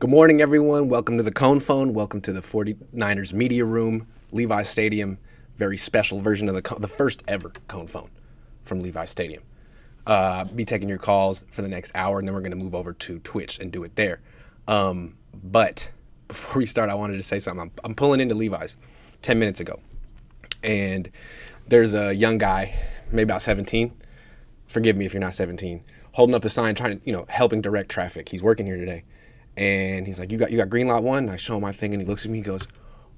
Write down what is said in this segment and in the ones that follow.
Good morning, everyone. Welcome to the Cohn phone. Welcome to the 49ers media room, Levi Stadium. Very special version of the first ever Cohn phone from Levi Stadium. Be taking your calls for the next hour, and then we're going to move over to Twitch and do it there. But before we start, I wanted to say something. I'm pulling into Levi's 10 minutes ago, and there's a young guy, maybe about 17. Forgive me if you're not 17, holding up a sign, trying to, helping direct traffic. He's working here today. And he's like, you got green lot 1? And I show him my thing, and he looks at me, he goes,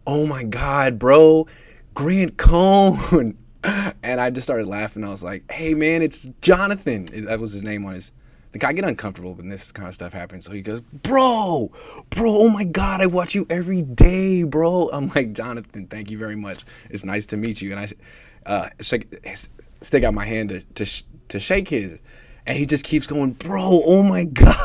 oh my God, bro, Grant Cohn. And I just started laughing. I was like, hey man, it's Jonathan. That was his name on his, the guy get uncomfortable when this kind of stuff happens. So he goes, bro, oh my God, I watch you every day, bro. I'm like, Jonathan, thank you very much. It's nice to meet you. And I stick out my hand to shake his. And he just keeps going, bro, oh my God.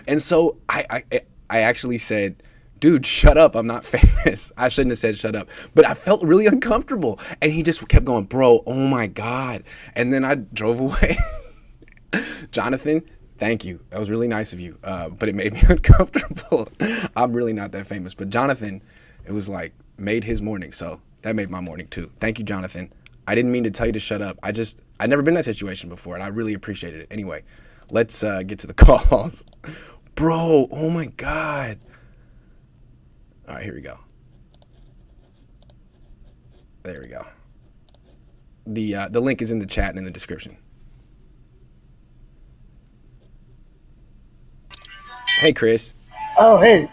And so I actually said, dude, shut up. I'm not famous. I shouldn't have said shut up. But I felt really uncomfortable. And he just kept going, bro, oh my God. And then I drove away. Jonathan, thank you. That was really nice of you. But it made me uncomfortable. I'm really not that famous. But Jonathan, it was like, made his morning. So that made my morning too. Thank you, Jonathan. I didn't mean to tell you to shut up. I'd never been in that situation before, and I really appreciated it. Anyway, let's get to the calls. Bro, oh my God. All right, here we go. There we go. The link is in the chat and in the description. Hey, Chris. Oh, hey.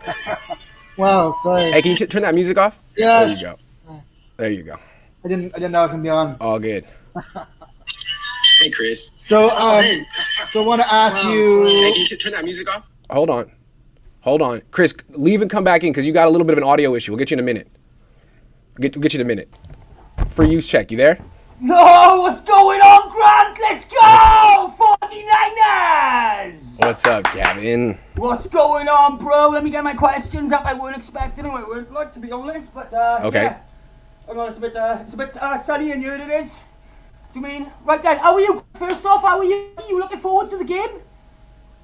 Wow, sorry. Hey, can you turn that music off? Yes. There you go. There you go. I didn't know I was gonna be on. All good. Hey, Chris. So I want to ask you. Hey, can you turn that music off? Hold on. Chris, leave and come back in because you got a little bit of an audio issue. We'll get you in a minute. Get you in a minute. Free use check. You there? No, what's going on, Grant? Let's go! 49ers! What's up, Gavin? What's going on, bro? Let me get my questions up. I weren't expecting them. I would like, to be honest, but okay. Yeah. Hang on, it's a bit sunny in here, it is. Do you mean? Right then, how are you? First off, how are you? Are you looking forward to the game?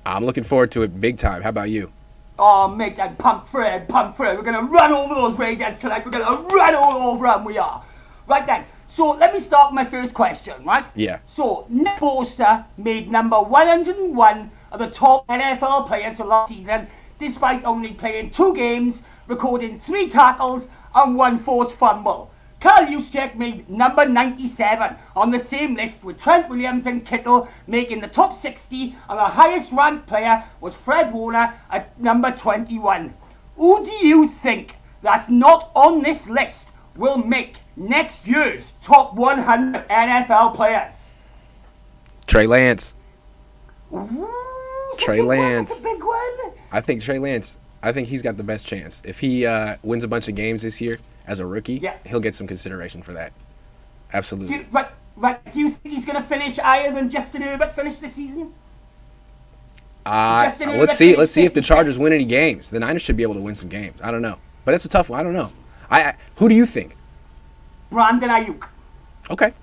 I'm looking forward to it big time. How about you? Oh, mate, I'm pumped for it. We're going to run over those Raiders tonight. We're going to run all over them, we are. Right then, so let me start with my first question, right? Yeah. So, Nick Bosa made number 101 of the top NFL players for last season, despite only playing 2 games, recording 3 tackles and 1 forced fumble. Carl Juszczyk made number 97 on the same list with Trent Williams and Kittle making the top 60, and the highest ranked player was Fred Warner at number 21. Who do you think that's not on this list will make next year's top 100 NFL players? Trey Lance. Ooh, Trey Lance. That's a big one. I think Trey Lance. I think he's got the best chance. If he wins a bunch of games this year as a rookie, yeah, he'll get some consideration for that. Absolutely. Do you think he's going to finish higher than Justin Herbert finished this season? Let's see if the Chargers win any games. The Niners should be able to win some games. I don't know, but it's a tough one. I don't know. Who do you think? Brandon Ayuk. Okay,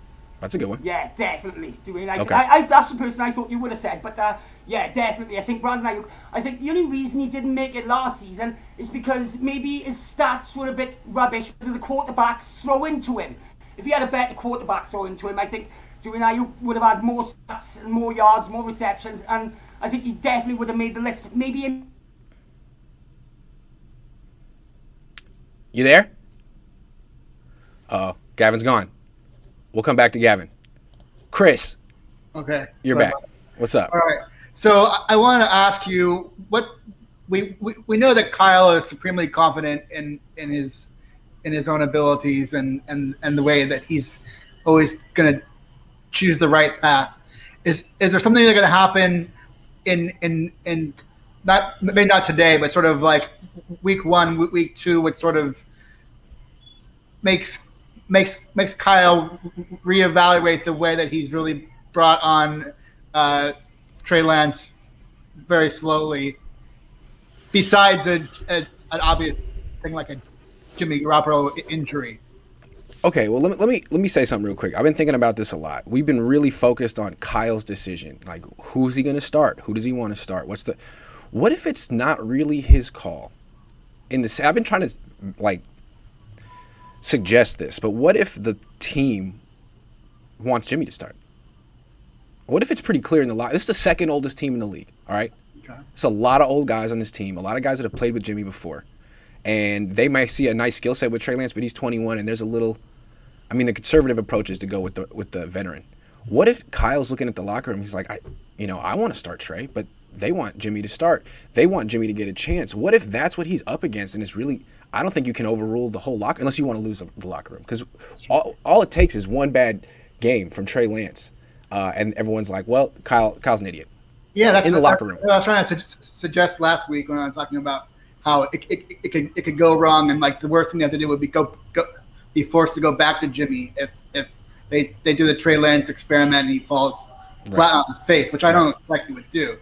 that's a good one. Yeah, definitely. Okay. That's the person I thought you would have said, but yeah, definitely. I think Brandon Ayuk. I think the only reason he didn't make it last season is because maybe his stats were a bit rubbish because of the quarterbacks throw into him. If he had a better quarterback throw into him, I think Brandon Ayuk would have had more stats and more yards, more receptions, and I think he definitely would have made the list. Maybe. You there? Gavin's gone. We'll come back to Gavin. Chris. Okay. You're back. What's up? All right. So I want to ask you what we know that Kyle is supremely confident in his own abilities and the way that he's always going to choose the right path. Is there something that's going to happen in maybe not today, but sort of like week 1, week 2, which sort of makes Kyle reevaluate the way that he's really brought on Trey Lance very slowly, besides an obvious thing like a Jimmy Garoppolo injury? Okay, well let me say something real quick. I've been thinking about this a lot. We've been really focused on Kyle's decision. Like, who's he going to start? Who does he want to start? What if it's not really his call? I've been trying to like suggest this, but what if the team wants Jimmy to start? What if it's pretty clear in the locker? This is the second oldest team in the league. All right, it's a lot of old guys on this team, a lot of guys that have played with Jimmy before, and they might see a nice skill set with Trey Lance, but he's 21, and there's a little. I mean, the conservative approach is to go with the veteran. What if Kyle's looking at the locker room? He's like, I want to start Trey, but they want Jimmy to start. They want Jimmy to get a chance. What if that's what he's up against? And it's really, I don't think you can overrule the whole locker unless you want to lose the locker room, because all it takes is one bad game from Trey Lance, and everyone's like, well, Kyle's an idiot. Yeah, that's in the locker room. I was trying to suggest last week when I was talking about how it could go wrong, and like the worst thing they have to do would be be forced to go back to Jimmy if they do the Trey Lance experiment and he falls flat on his face, which I don't expect he would do.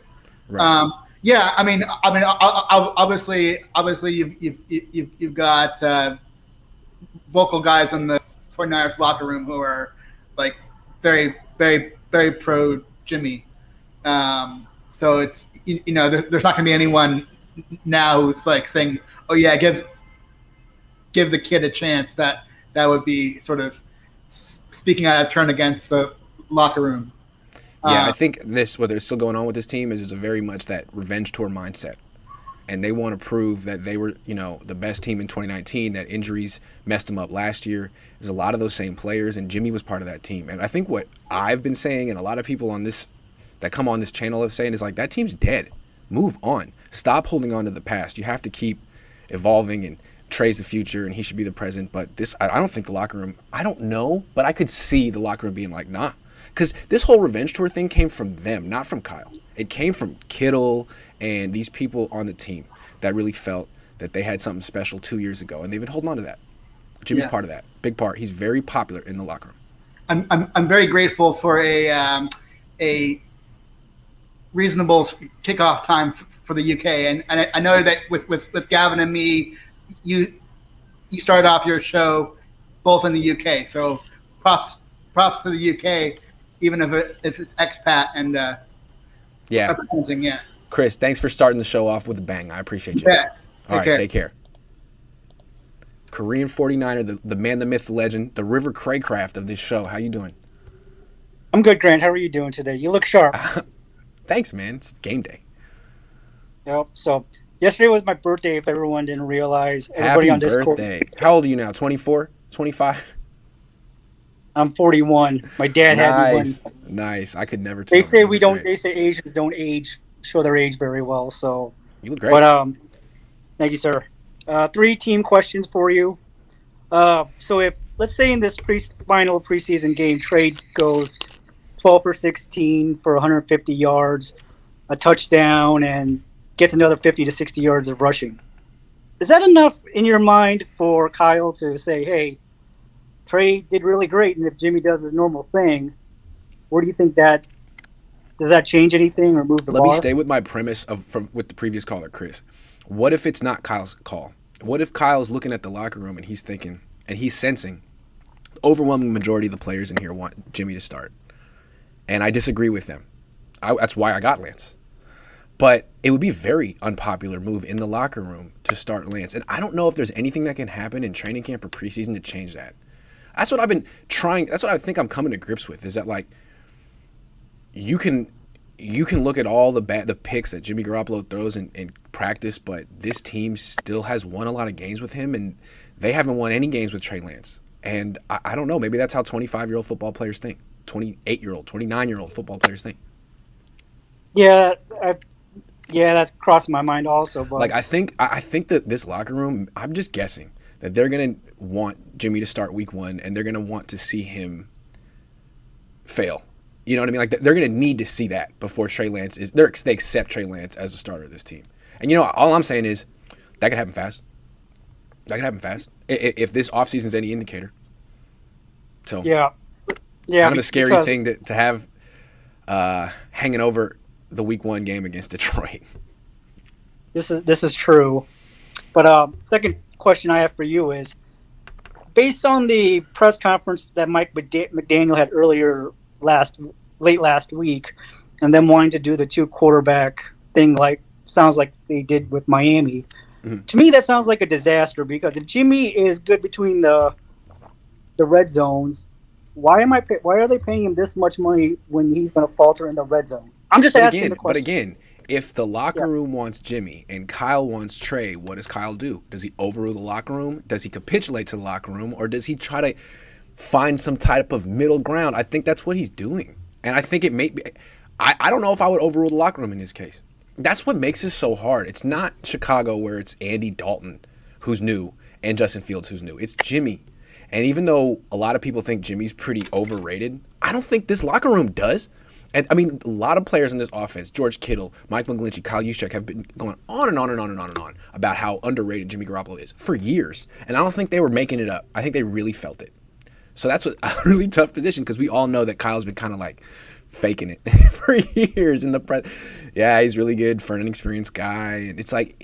Right. Yeah, I mean, obviously, you've got vocal guys in the 49ers locker room who are like very, very, very pro Jimmy. So it's there's not going to be anyone now who's like saying, "Oh yeah, give the kid a chance." That would be sort of speaking out of turn against the locker room. Yeah, I think what is still going on with this team is there's a very much that revenge tour mindset. And they want to prove that they were, the best team in 2019, that injuries messed them up last year. There's a lot of those same players, and Jimmy was part of that team. And I think what I've been saying, and a lot of people that come on this channel are saying, is like, that team's dead. Move on. Stop holding on to the past. You have to keep evolving, and Trey's the future, and he should be the present. But I don't think the locker room, I don't know, but I could see the locker room being like, nah. Because this whole revenge tour thing came from them, not from Kyle. It came from Kittle and these people on the team that really felt that they had something special 2 years ago, and they've been holding on to that. Jimmy's part of that, big part. He's very popular in the locker room. I'm very grateful for a reasonable kickoff time for the UK, and I know that with Gavin and me, you started off your show both in the UK, so props to the UK, even if it's expat and representing. Yeah. Chris, thanks for starting the show off with a bang. I appreciate you. Yeah. All right, take care. Korean 49er, the man, the myth, the legend, the River Craycraft of this show. How you doing? I'm good, Grant. How are you doing today? You look sharp. Thanks, man. It's game day. Yep. So yesterday was my birthday, if everyone didn't realize. Everybody Happy on Discord. birthday. How old are you now? 24? 25? I'm 41. My dad had me when. Nice. I could never tell. They say we don't. They say Asians don't show their age very well. So you look great. But thank you, sir. 3 team questions for you. So if let's say in this final preseason game, Trey goes 12 for 16 for 150 yards, a touchdown, and gets another 50 to 60 yards of rushing. Is that enough in your mind for Kyle to say, "Hey, Trey did really great," and if Jimmy does his normal thing, where do you think that does that change anything or move the bar? Let me stay with my premise with the previous caller, Chris. What if it's not Kyle's call? What if Kyle's looking at the locker room and he's thinking and he's sensing the overwhelming majority of the players in here want Jimmy to start, and I disagree with them. That's why I got Lance. But it would be a very unpopular move in the locker room to start Lance, and I don't know if there's anything that can happen in training camp or preseason to change that. That's what I've been trying. That's what I think I'm coming to grips with, is that like you can look at all the picks that Jimmy Garoppolo throws in practice, but this team still has won a lot of games with him, and they haven't won any games with Trey Lance. And I don't know. Maybe that's how 25-year-old football players think. 28-year-old, 29-year-old football players think. Yeah, that's crossing my mind also. But like I think that this locker room, I'm just guessing that they're gonna want Jimmy to start week 1, and they're gonna want to see him fail. You know what I mean? Like they're gonna need to see that before Trey Lance is. They accept Trey Lance as a starter of this team. And all I'm saying is that could happen fast. That could happen fast if this offseason is any indicator. So yeah, kind of a scary thing to have hanging over the week 1 game against Detroit. This is true. But second question I have for you is, based on the press conference that Mike McDaniel had late last week, and them wanting to do the 2 quarterback thing like sounds like they did with Miami. To me, that sounds like a disaster because if Jimmy is good between the red zones, why are they paying him this much money when he's going to falter in the red zone? I'm just asking the question. But again, if the locker room wants Jimmy and Kyle wants Trey, what does Kyle do? Does he overrule the locker room? Does he capitulate to the locker room? Or does he try to find some type of middle ground? I think that's what he's doing. And I think it may be... I don't know if I would overrule the locker room in this case. That's what makes it so hard. It's not Chicago where it's Andy Dalton, who's new, and Justin Fields, who's new. It's Jimmy. And even though a lot of people think Jimmy's pretty overrated, I don't think this locker room does. And I mean, a lot of players in this offense, George Kittle, Mike McGlinchey, Kyle Juszczyk, have been going on and on and on and on and on about how underrated Jimmy Garoppolo is for years. And I don't think they were making it up. I think they really felt it. So that's a really tough position because we all know that Kyle's been kind of like faking it for years in the press. Yeah, he's really good for an inexperienced guy. And it's like,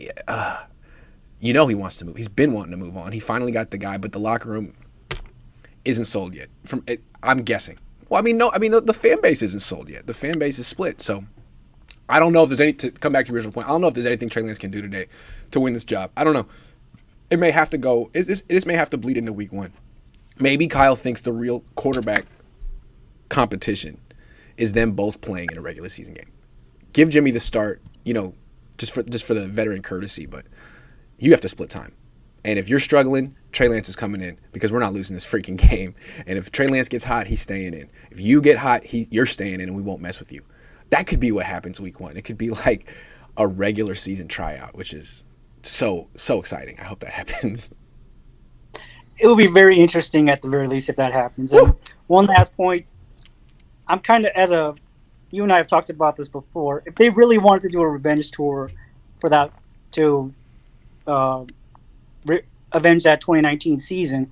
he wants to move. He's been wanting to move on. He finally got the guy, but the locker room isn't sold yet. I'm guessing. Well, I mean, no. I mean, the fan base isn't sold yet. The fan base is split. So I don't know if there's to come back to your original point. I don't know if there's anything Trey Lance can do today to win this job. I don't know. It may have to go. This may have to bleed into week 1. Maybe Kyle thinks the real quarterback competition is them both playing in a regular season game. Give Jimmy the start, just for the veteran courtesy, but you have to split time. And if you're struggling, Trey Lance is coming in because we're not losing this freaking game. And if Trey Lance gets hot, he's staying in. If you get hot, you're staying in and we won't mess with you. That could be what happens week 1. It could be like a regular season tryout, which is so exciting. I hope that happens. It will be very interesting at the very least if that happens. And one last point. I'm kind of, you and I have talked about this before. If they really wanted to do a revenge tour for that to avenge that 2019 season,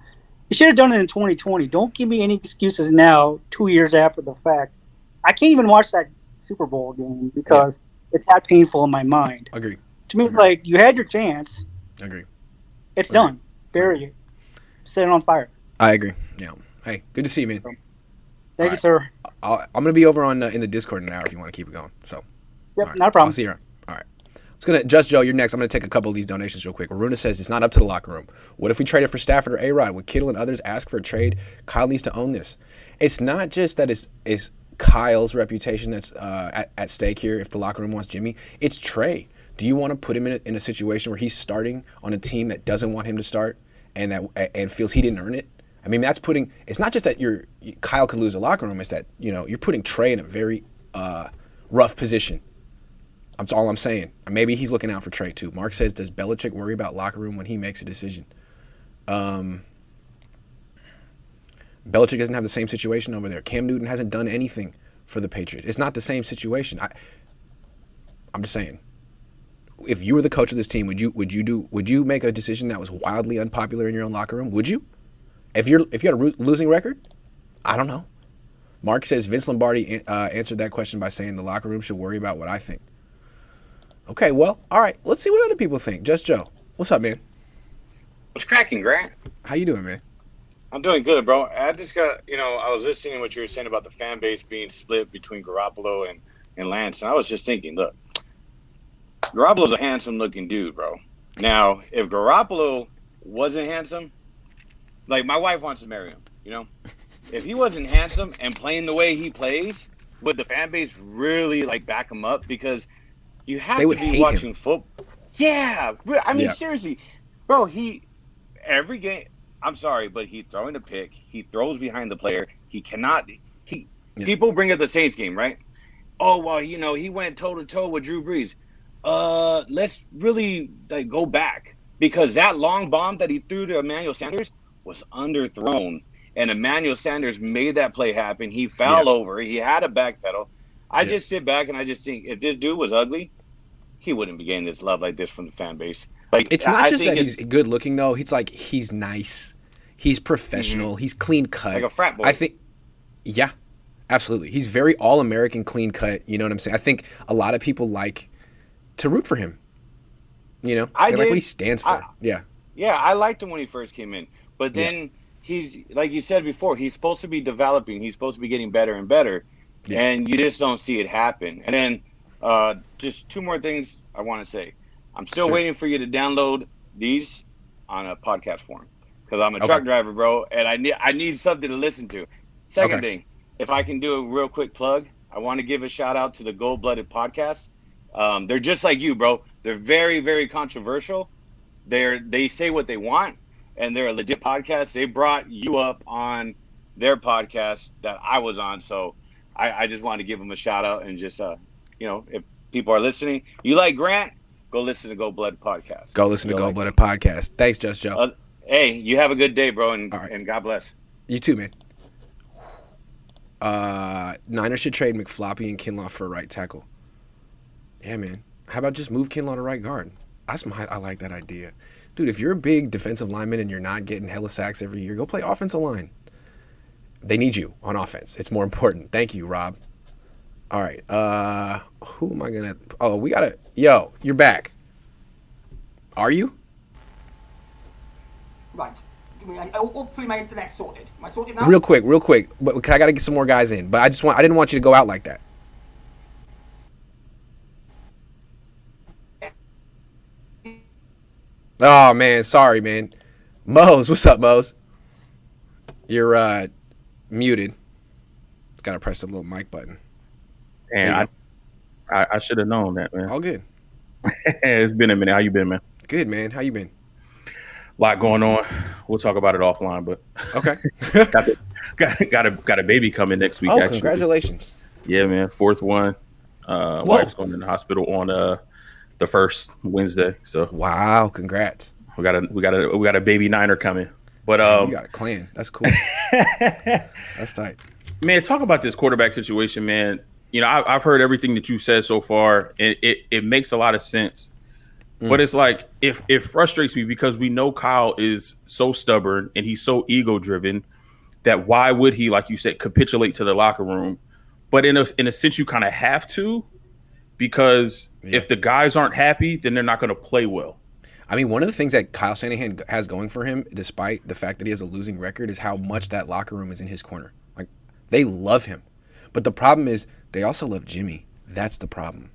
you should have done it in 2020. Don't give me any excuses now, 2 years after the fact. I can't even watch that Super Bowl game because it's that painful in my mind. Agree. To me, it's like you had your chance. Agree. It's done. Bury it. Set it on fire. I agree. Yeah. Hey, good to see you, man. Thank you, sir. I'm going to be over on in the Discord in an hour if you want to keep it going. So, yep, right. not a problem. I'll see you around. All right. Just Joe, you're next. I'm going to take a couple of these donations real quick. Aruna says it's not up to the locker room. What if we traded for Stafford or A-Rod? Would Kittle and others ask for a trade? Kyle needs to own this. It's not just that it's Kyle's reputation that's at stake here if the locker room wants Jimmy. It's Trey. Do you want to put him in a situation where he's starting on a team that doesn't want him to start and feels he didn't earn it? I mean, that's putting. It's not just that Kyle could lose a locker room. It's that you're putting Trey in a very rough position. That's all I'm saying. Maybe he's looking out for Trey too. Mark says, does Belichick worry about locker room when he makes a decision? Belichick doesn't have the same situation over there. Cam Newton hasn't done anything for the Patriots. It's not the same situation. I'm just saying. If you were the coach of this team, would you make a decision that was wildly unpopular in your own locker room? Would you? If you had a losing record, I don't know. Mark says Vince Lombardi answered that question by saying the locker room should worry about what I think. Okay, well, all right. Let's see what other people think. Just Joe, what's up, man? What's cracking, Grant? How you doing, man? I'm doing good, bro. I just got, I was listening to what you were saying about the fan base being split between Garoppolo and Lance, and I was just thinking, look, Garoppolo's a handsome-looking dude, bro. Now, if Garoppolo wasn't handsome, like, my wife wants to marry him, If he wasn't handsome and playing the way he plays, would the fan base really, back him up? Because you have to be watching football. Yeah. I mean, seriously. Bro, every game, I'm sorry, but he's throwing a pick. He throws behind the player. He cannot. People bring up the Saints game, right? Oh, well, he went toe-to-toe with Drew Brees. Let's really, go back. Because that long bomb that he threw to Emmanuel Sanders was underthrown, and Emmanuel Sanders made that play happen. He fell over. He had a backpedal. I just sit back and I just think if this dude was ugly, he wouldn't be getting this love like this from the fan base. It's not just that he's good looking though. He's nice. He's professional. Mm-hmm. He's clean cut. Like a frat boy. I think, yeah, absolutely. He's very all-American, clean cut. You know what I'm saying? I think a lot of people like to root for him. They like what he stands for. Yeah, I liked him when he first came in. But then he's, like you said before, he's supposed to be developing. He's supposed to be getting better and better. Yeah. And you just don't see it happen. And then Just two more things I want to say. I'm still Sure. waiting for you to download these on a podcast form because I'm a Okay. truck driver, bro, and I need something to listen to. Second Okay. thing, if I can do a real quick plug, I want to give a shout out to the Gold Blooded podcast. They're just like you, bro. They're very, very controversial. They say what they want, and they're a legit podcast. They brought you up on their podcast that I was on, so I just wanted to give them a shout out and just if people are listening, you like Grant, go listen to Go Blood podcast. Go listen to You'll Go like Blooded it. Podcast. Thanks, Just Joe. Hey, you have a good day, bro, and All right. and God bless. You too, man. Niners should trade McFloppy and Kinlaw for a right tackle. Yeah, man. How about just move Kinlaw to right guard? I like that idea. Dude, if you're a big defensive lineman and you're not getting hella sacks every year, go play offensive line. They need you on offense. It's more important. Thank you, Rob. All right. Who am I gonna? Oh, we gotta. Yo, you're back. Are you? Right. Hopefully my internet's sorted. Am I sorted now? Real quick. But I gotta get some more guys in. But I didn't want you to go out like that. Oh man, sorry, man. Mose, what's up, Mose? You're muted. It's gotta press the little mic button. There you And I should have known that, man. All good. It's been a minute. How you been, man? Good, man. How you been? A lot going on. We'll talk about it offline, but Okay. got a baby coming next week. Oh, actually. congratulations. Yeah, man. Fourth one. Wife's going in the hospital on the first Wednesday. So Wow, congrats. we got a baby Niner coming. But You got a clan. That's cool. That's tight. man, talk about this quarterback situation, man. You know, I've heard everything that you've said so far, and it makes a lot of sense. But it's like it frustrates me because we know Kyle is so stubborn and he's so ego driven that why would he, like you said, capitulate to the locker room? But in a sense, you kind of have to, because if the guys aren't happy, then they're not going to play well. I mean, one of the things that Kyle Shanahan has going for him, despite the fact that he has a losing record, is how much that locker room is in his corner. Like, they love him. But the problem is they also love Jimmy. That's the problem.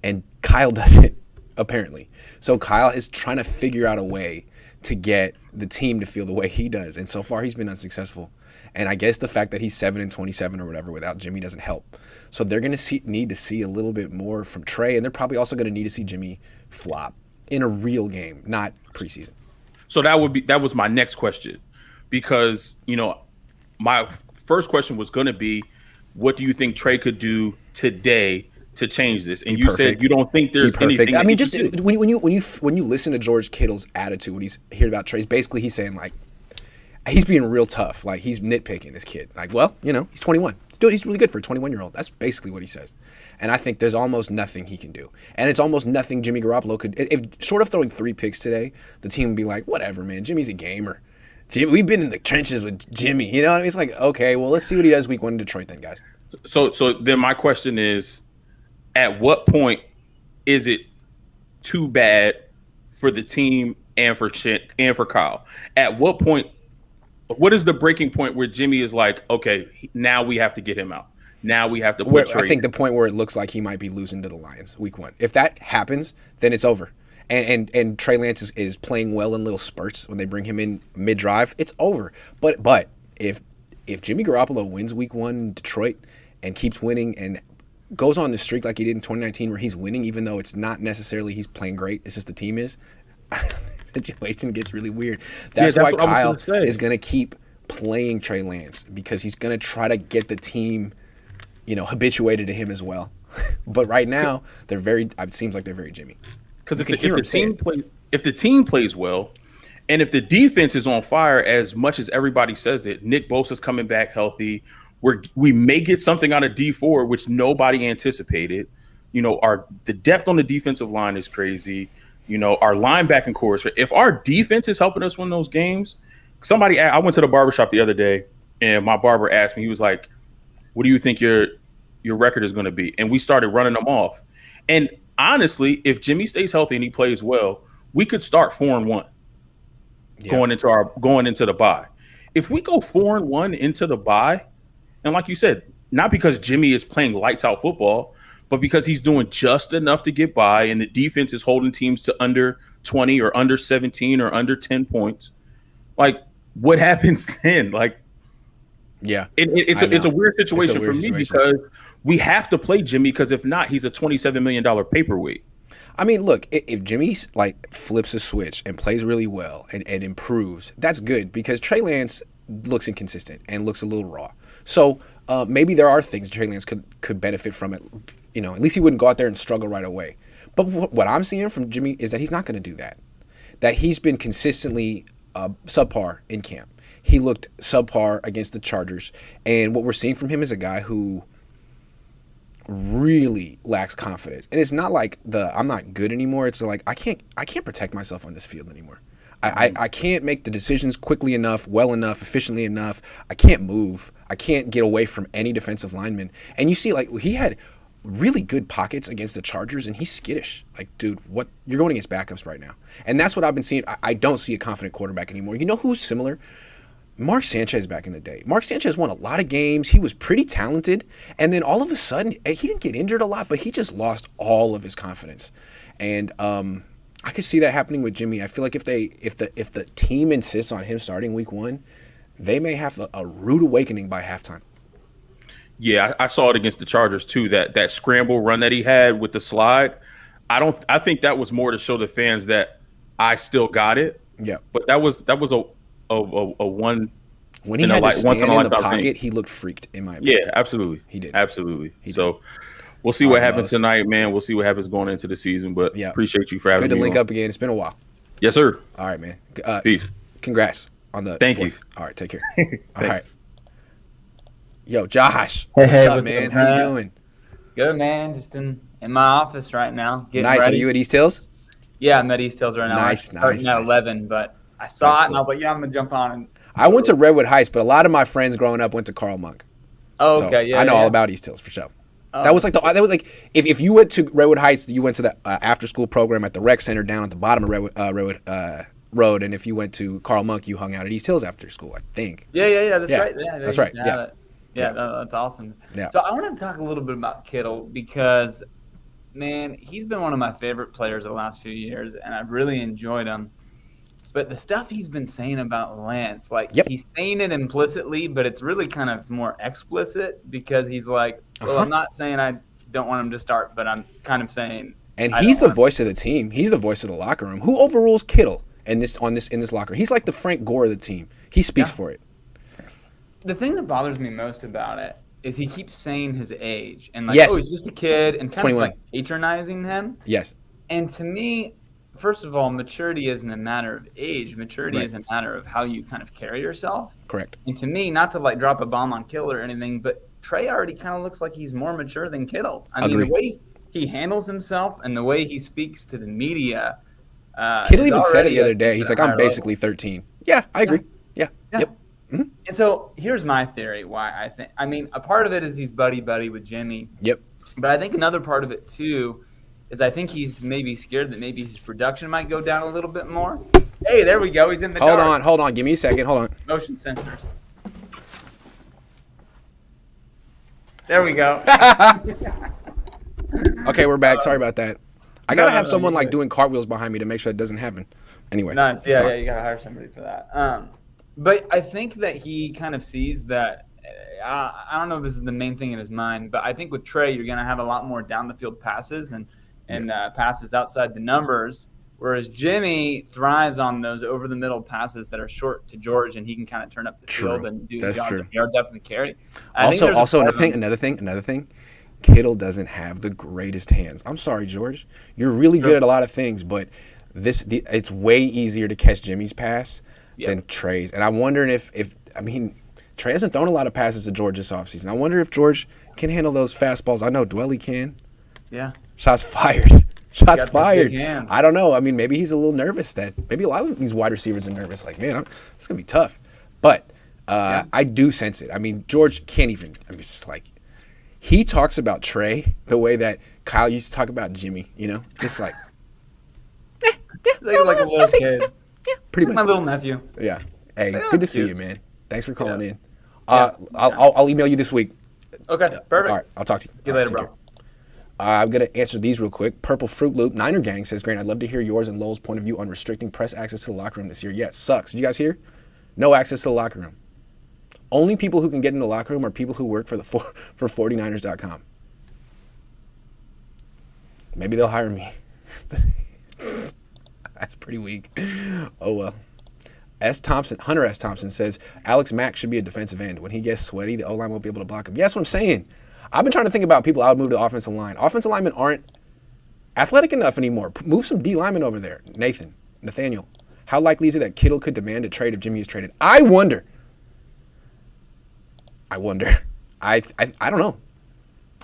And Kyle doesn't, apparently. So Kyle is trying to figure out a way to get the team to feel the way he does. And so far, he's been unsuccessful. And I guess the fact that he's 7-27 or whatever without Jimmy doesn't help. So they're going to need to see a little bit more from Trey, and they're probably also going to need to see Jimmy flop in a real game, not preseason. So that was my next question, because, you know, my first question was going to be, what do you think Trey could do today to change this? And you said you don't think there's anything. I mean, just when you listen to George Kittle's attitude when he's hearing about Trey, basically he's saying, like, he's being real tough. Like, he's nitpicking this kid. Like, well, you know, he's 21. He's really good for a 21-year-old. That's basically what he says. And I think there's almost nothing he can do. And it's almost nothing Jimmy Garoppolo could. If short of throwing 3 picks today, the team would be like, whatever, man. Jimmy's a gamer. We've been in the trenches with Jimmy. You know what I mean? It's like, okay, well, let's see what he does week 1 in Detroit then, guys. So then my question is, at what point is it too bad for the team and for Kyle? At what point? What is the breaking point where Jimmy is like, okay, now we have to get him out. Now we have to put Trey. I think the point where it looks like he might be losing to the Lions week 1. If that happens, then it's over. And Trey Lance is playing well in little spurts when they bring him in mid-drive. It's over. But if Jimmy Garoppolo wins week 1 in Detroit and keeps winning and goes on the streak like he did in 2019 where he's winning, even though it's not necessarily he's playing great, it's just the team is, situation gets really weird. That's why Kyle is going to keep playing Trey Lance, because he's going to try to get the team, you know, habituated to him as well. But right now, it seems like they're very Jimmy. Because if the team plays well, and if the defense is on fire as much as everybody says that, Nick Bosa's coming back healthy, we may get something out of D4, which nobody anticipated. You know, the depth on the defensive line is crazy. You know, our linebacking core is. If our defense is helping us win those games, I went to the barbershop the other day, and my barber asked me, he was like, what do you think your record is going to be? And we started running them off. And honestly, if Jimmy stays healthy and he plays well, we could start 4-1 going into the bye. If we go 4-1 into the bye, and like you said, not because Jimmy is playing lights out football, but because he's doing just enough to get by, and the defense is holding teams to under 20 or under 17 or under 10 points. Like, what happens then? Like, yeah, it's a weird situation for me because we have to play Jimmy, because if not, he's a $27 million paperweight. I mean, look, if Jimmy like flips a switch and plays really well and improves, that's good, because Trey Lance looks inconsistent and looks a little raw. So maybe there are things Trey Lance could benefit from it. You know, at least he wouldn't go out there and struggle right away. But what I'm seeing from Jimmy is that he's not going to do that. That he's been consistently subpar in camp. He looked subpar against the Chargers. And what we're seeing from him is a guy who really lacks confidence. And it's not like I'm not good anymore. It's like I can't protect myself on this field anymore. I can't make the decisions quickly enough, well enough, efficiently enough. I can't move. I can't get away from any defensive lineman. And you see, like, he had really good pockets against the Chargers, and he's skittish. Like, dude, what? You're going against backups right now. And that's what I've been seeing. I don't see a confident quarterback anymore. You know who's similar? Mark Sanchez back in the day. Mark Sanchez won a lot of games. He was pretty talented. And then all of a sudden, he didn't get injured a lot, but he just lost all of his confidence. And I could see that happening with Jimmy. I feel like if the team insists on him starting week 1, they may have a rude awakening by halftime. Yeah, I saw it against the Chargers too. That scramble run that he had with the slide. I think that was more to show the fans that I still got it. Yeah. But that was a one. When he had to stand in the pocket, he looked freaked, in my opinion. Yeah, absolutely. He did. Absolutely. So we'll see what happens tonight, man. We'll see what happens going into the season. But appreciate you for having me. Good to link up again. It's been a while. Yes, sir. All right, man. Peace. Congrats on the Thank 4th. you. All right, take care. All right. Yo, Josh. What's up, man? How you doing? Good, man. Just in my office right now. Nice. Ready. Are you at East Hills? Yeah, I'm at East Hills right now. Nice. Starting at 11, but I saw it and I was like, yeah, I'm going to jump on. And I went to Redwood Heights, but a lot of my friends growing up went to Carl Monk. Oh, okay. So I know all about East Hills for sure. Oh. That was like if you went to Redwood Heights, you went to the after school program at the rec center down at the bottom of Redwood Road, and if you went to Carl Monk, you hung out at East Hills after school, I think. Yeah. That's right. Yeah, that's right. Yeah, that's awesome. Yeah. So I want to talk a little bit about Kittle because, man, he's been one of my favorite players the last few years, and I've really enjoyed him. But the stuff he's been saying about Lance, he's saying it implicitly, but it's really kind of more explicit because he's like, well, I'm not saying I don't want him to start, but I'm kind of saying. And he's the voice of the team. He's the voice of the locker room. Who overrules Kittle in this locker room? He's like the Frank Gore of the team. He speaks for it. The thing that bothers me most about it is he keeps saying his age and he's just a kid and kind of like patronizing him. Yes. And to me, first of all, maturity isn't a matter of age. Maturity is a matter of how you kind of carry yourself. Correct. And to me, not to drop a bomb on Kittle or anything, but Trey already kind of looks like he's more mature than Kittle. I mean, the way he handles himself and the way he speaks to the media. Kittle even said it the other day. He's like, I'm basically 13. Yeah, I agree. Yeah. Yep. Mm-hmm. And so here's my theory why I mean, a part of it is he's buddy with Jimmy. Yep. But I think another part of it too is I think he's maybe scared that maybe his production might go down a little bit more. Hey, there we go. He's in the dark. Hold on. Give me a second. Hold on. Motion sensors. There we go. Okay, we're back. Sorry about that. I got to have someone doing cartwheels behind me to make sure it doesn't happen. Anyway. Nice. Yeah, you got to hire somebody for that. But I think that he kind of sees that I don't know if this is the main thing in his mind, but I think with Trey, you're going to have a lot more down the field passes and passes outside the numbers, whereas Jimmy thrives on those over the middle passes that are short to George, and he can kind of turn up the field and do the job that yard depth and carry. Also another thing. Kittle doesn't have the greatest hands. I'm sorry, George. You're really good at a lot of things, but it's way easier to catch Jimmy's pass than Trey's. And I'm wondering if Trey hasn't thrown a lot of passes to George this offseason. I wonder if George can handle those fastballs. I know Dwelly can. Yeah. Shots fired. Shots fired. I don't know. I mean, maybe he's a little nervous. Maybe a lot of these wide receivers are nervous. Like, man, it's going to be tough. But I do sense it. I mean, George can't even. I mean, it's just like he talks about Trey the way that Kyle used to talk about Jimmy, just like. Like a little kid. Yeah, pretty much. My little nephew. Yeah. Hey, good to see you, man. Thanks for calling in. I'll email you this week. Okay, perfect. All right, I'll talk to you. See you later, bro. I'm going to answer these real quick. Purple Fruit Loop, Niner Gang says, Grant, I'd love to hear yours and Lowell's point of view on restricting press access to the locker room this year. Yeah, it sucks. Did you guys hear? No access to the locker room. Only people who can get in the locker room are people who work for 49ers.com. Maybe they'll hire me. That's pretty weak. Oh, well. Hunter S. Thompson says, Alex Mack should be a defensive end. When he gets sweaty, the O-line won't be able to block him. Yeah, that's what I'm saying. I've been trying to think about people I would move to the offensive line. Offensive linemen aren't athletic enough anymore. Move some D linemen over there. Nathaniel. How likely is it that Kittle could demand a trade if Jimmy is traded? I wonder. I don't know.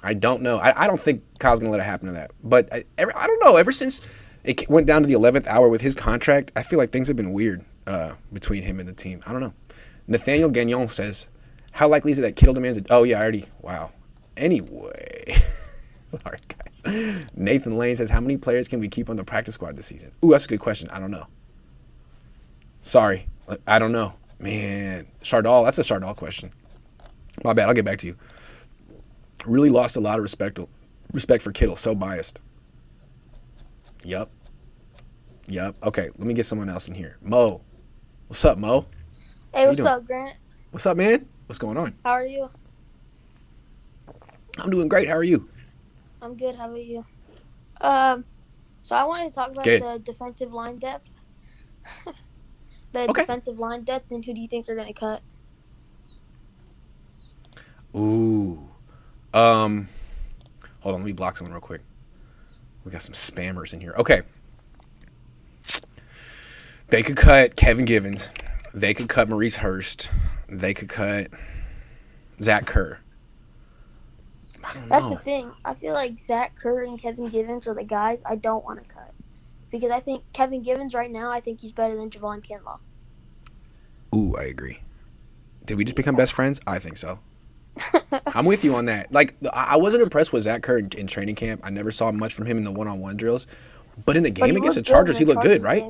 I don't know. I don't think Kyle's going to let it happen to that. But I don't know. Ever since it went down to the 11th hour with his contract, I feel like things have been weird between him and the team. I don't know. Nathaniel Gagnon says, how likely is it that Kittle demands it? Oh, yeah, wow. Anyway. All right, guys. Nathan Lane says, how many players can we keep on the practice squad this season? Ooh, that's a good question. I don't know. Sorry. I don't know. Man. Chardal, that's a Chardal question. My bad. I'll get back to you. Really lost a lot of respect for Kittle. So biased. Yep. Okay, let me get someone else in here. Mo. What's up, Mo? Hey, what's up, Grant? What's up, man? What's going on? How are you? I'm doing great. How are you? I'm good. How about you? So I wanted to talk about the defensive line depth. Defensive line depth, and who do you think they're going to cut? Ooh. Hold on, let me block someone real quick. We got some spammers in here. Okay. They could cut Kevin Givens. They could cut Maurice Hurst. They could cut Zach Kerr. I don't know. That's the thing. I feel like Zach Kerr and Kevin Givens are the guys I don't want to cut. Because I think Kevin Givens right now, I think he's better than Javon Kinlaw. Ooh, I agree. Did we just become best friends? I think so. I'm with you on that. Like, I wasn't impressed with Zach Kerr in training camp. I never saw much from him in the one-on-one drills. But in the game against the Chargers, he looked good, right?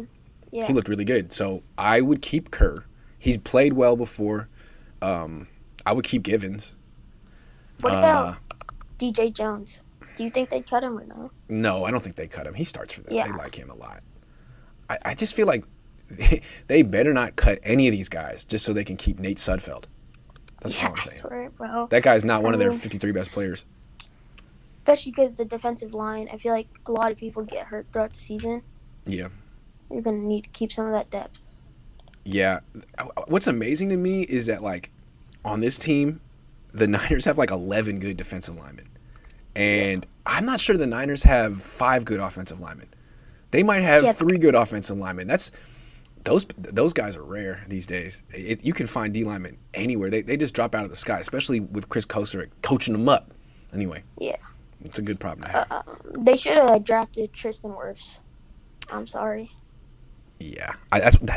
Yeah. He looked really good. So I would keep Kerr. He's played well before. I would keep Givens. What about DJ Jones? Do you think they'd cut him or no? No, I don't think they cut him. He starts for them. Yeah. They like him a lot. I just feel like they better not cut any of these guys just so they can keep Nate Sudfeld. That's all I'm saying. I swear, bro. That guy's not one of their 53 best players. Especially because the defensive line, I feel like a lot of people get hurt throughout the season. Yeah. You're going to need to keep some of that depth. Yeah. What's amazing to me is that, like, on this team, the Niners have, like, 11 good defensive linemen. And I'm not sure the Niners have 5 good offensive linemen. They might have 3 good offensive linemen. Those guys are rare these days. You can find D linemen anywhere. They just drop out of the sky, especially with Chris Kosar coaching them up. Anyway. Yeah. It's a good problem to have. They should have drafted Tristan Wirfs. I'm sorry. Yeah.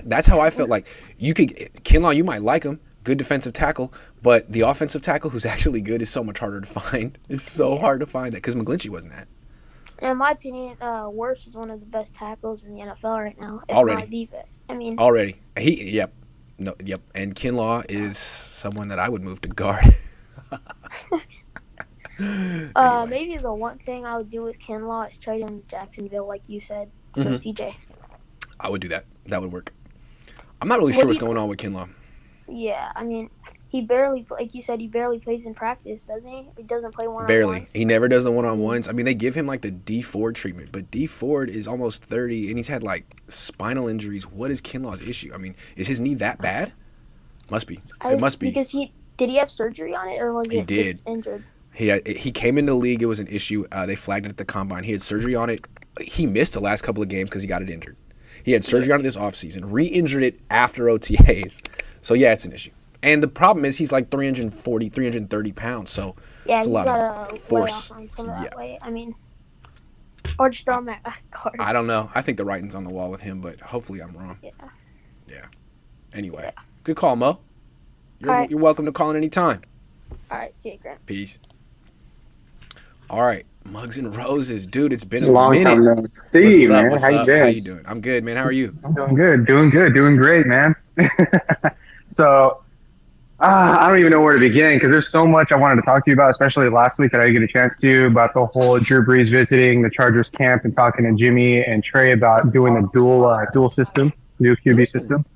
That's how I felt. Like, Kinlaw, you might like him. Good defensive tackle. But the offensive tackle who's actually good is so much harder to find. It's so hard to find that because McGlinchey wasn't that. In my opinion, Wirfs is one of the best tackles in the NFL right now. Already. Already. Yep. And Kinlaw is someone that I would move to guard. Anyway. Maybe the one thing I would do with Kinlaw is trade him to Jacksonville, like you said, for CJ. I would do that. That would work. I'm not really sure what's going on with Kinlaw. Yeah, I mean, he barely, like you said, he barely plays in practice, doesn't he? He doesn't play one-on-ones. Barely. He never does the one-on-ones. I mean, they give him, like, the D Ford treatment, but D Ford is almost 30, and he's had, like, spinal injuries. What is Kinlaw's issue? I mean, is his knee that bad? Must be. It must be. Because did he have surgery on it, or was it just injured? He came into the league. It was an issue. They flagged it at the combine. He had surgery on it. He missed the last couple of games because he got it injured. He had surgery on it this offseason, re-injured it after OTAs. So, yeah, it's an issue. And the problem is he's like 340, 330 pounds. So, it's a lot of force. On some of that weight. I mean, or just throw him at guard. I don't know. I think the writing's on the wall with him, but hopefully I'm wrong. Yeah. Anyway, good call, Mo. You're welcome to call in any time. All right. See you, Grant. Peace. All right. Mugs and Roses. Dude, it's been a long minute. time no see, man. What's How you up? doing? How you doing? I'm good, man. How are you? I'm doing good. Doing great, man. So, I don't even know where to begin because there's so much I wanted to talk to you about, especially last week that I didn't get a chance to, about the whole Drew Brees visiting the Chargers camp and talking to Jimmy and Trey about doing the dual system, new QB system.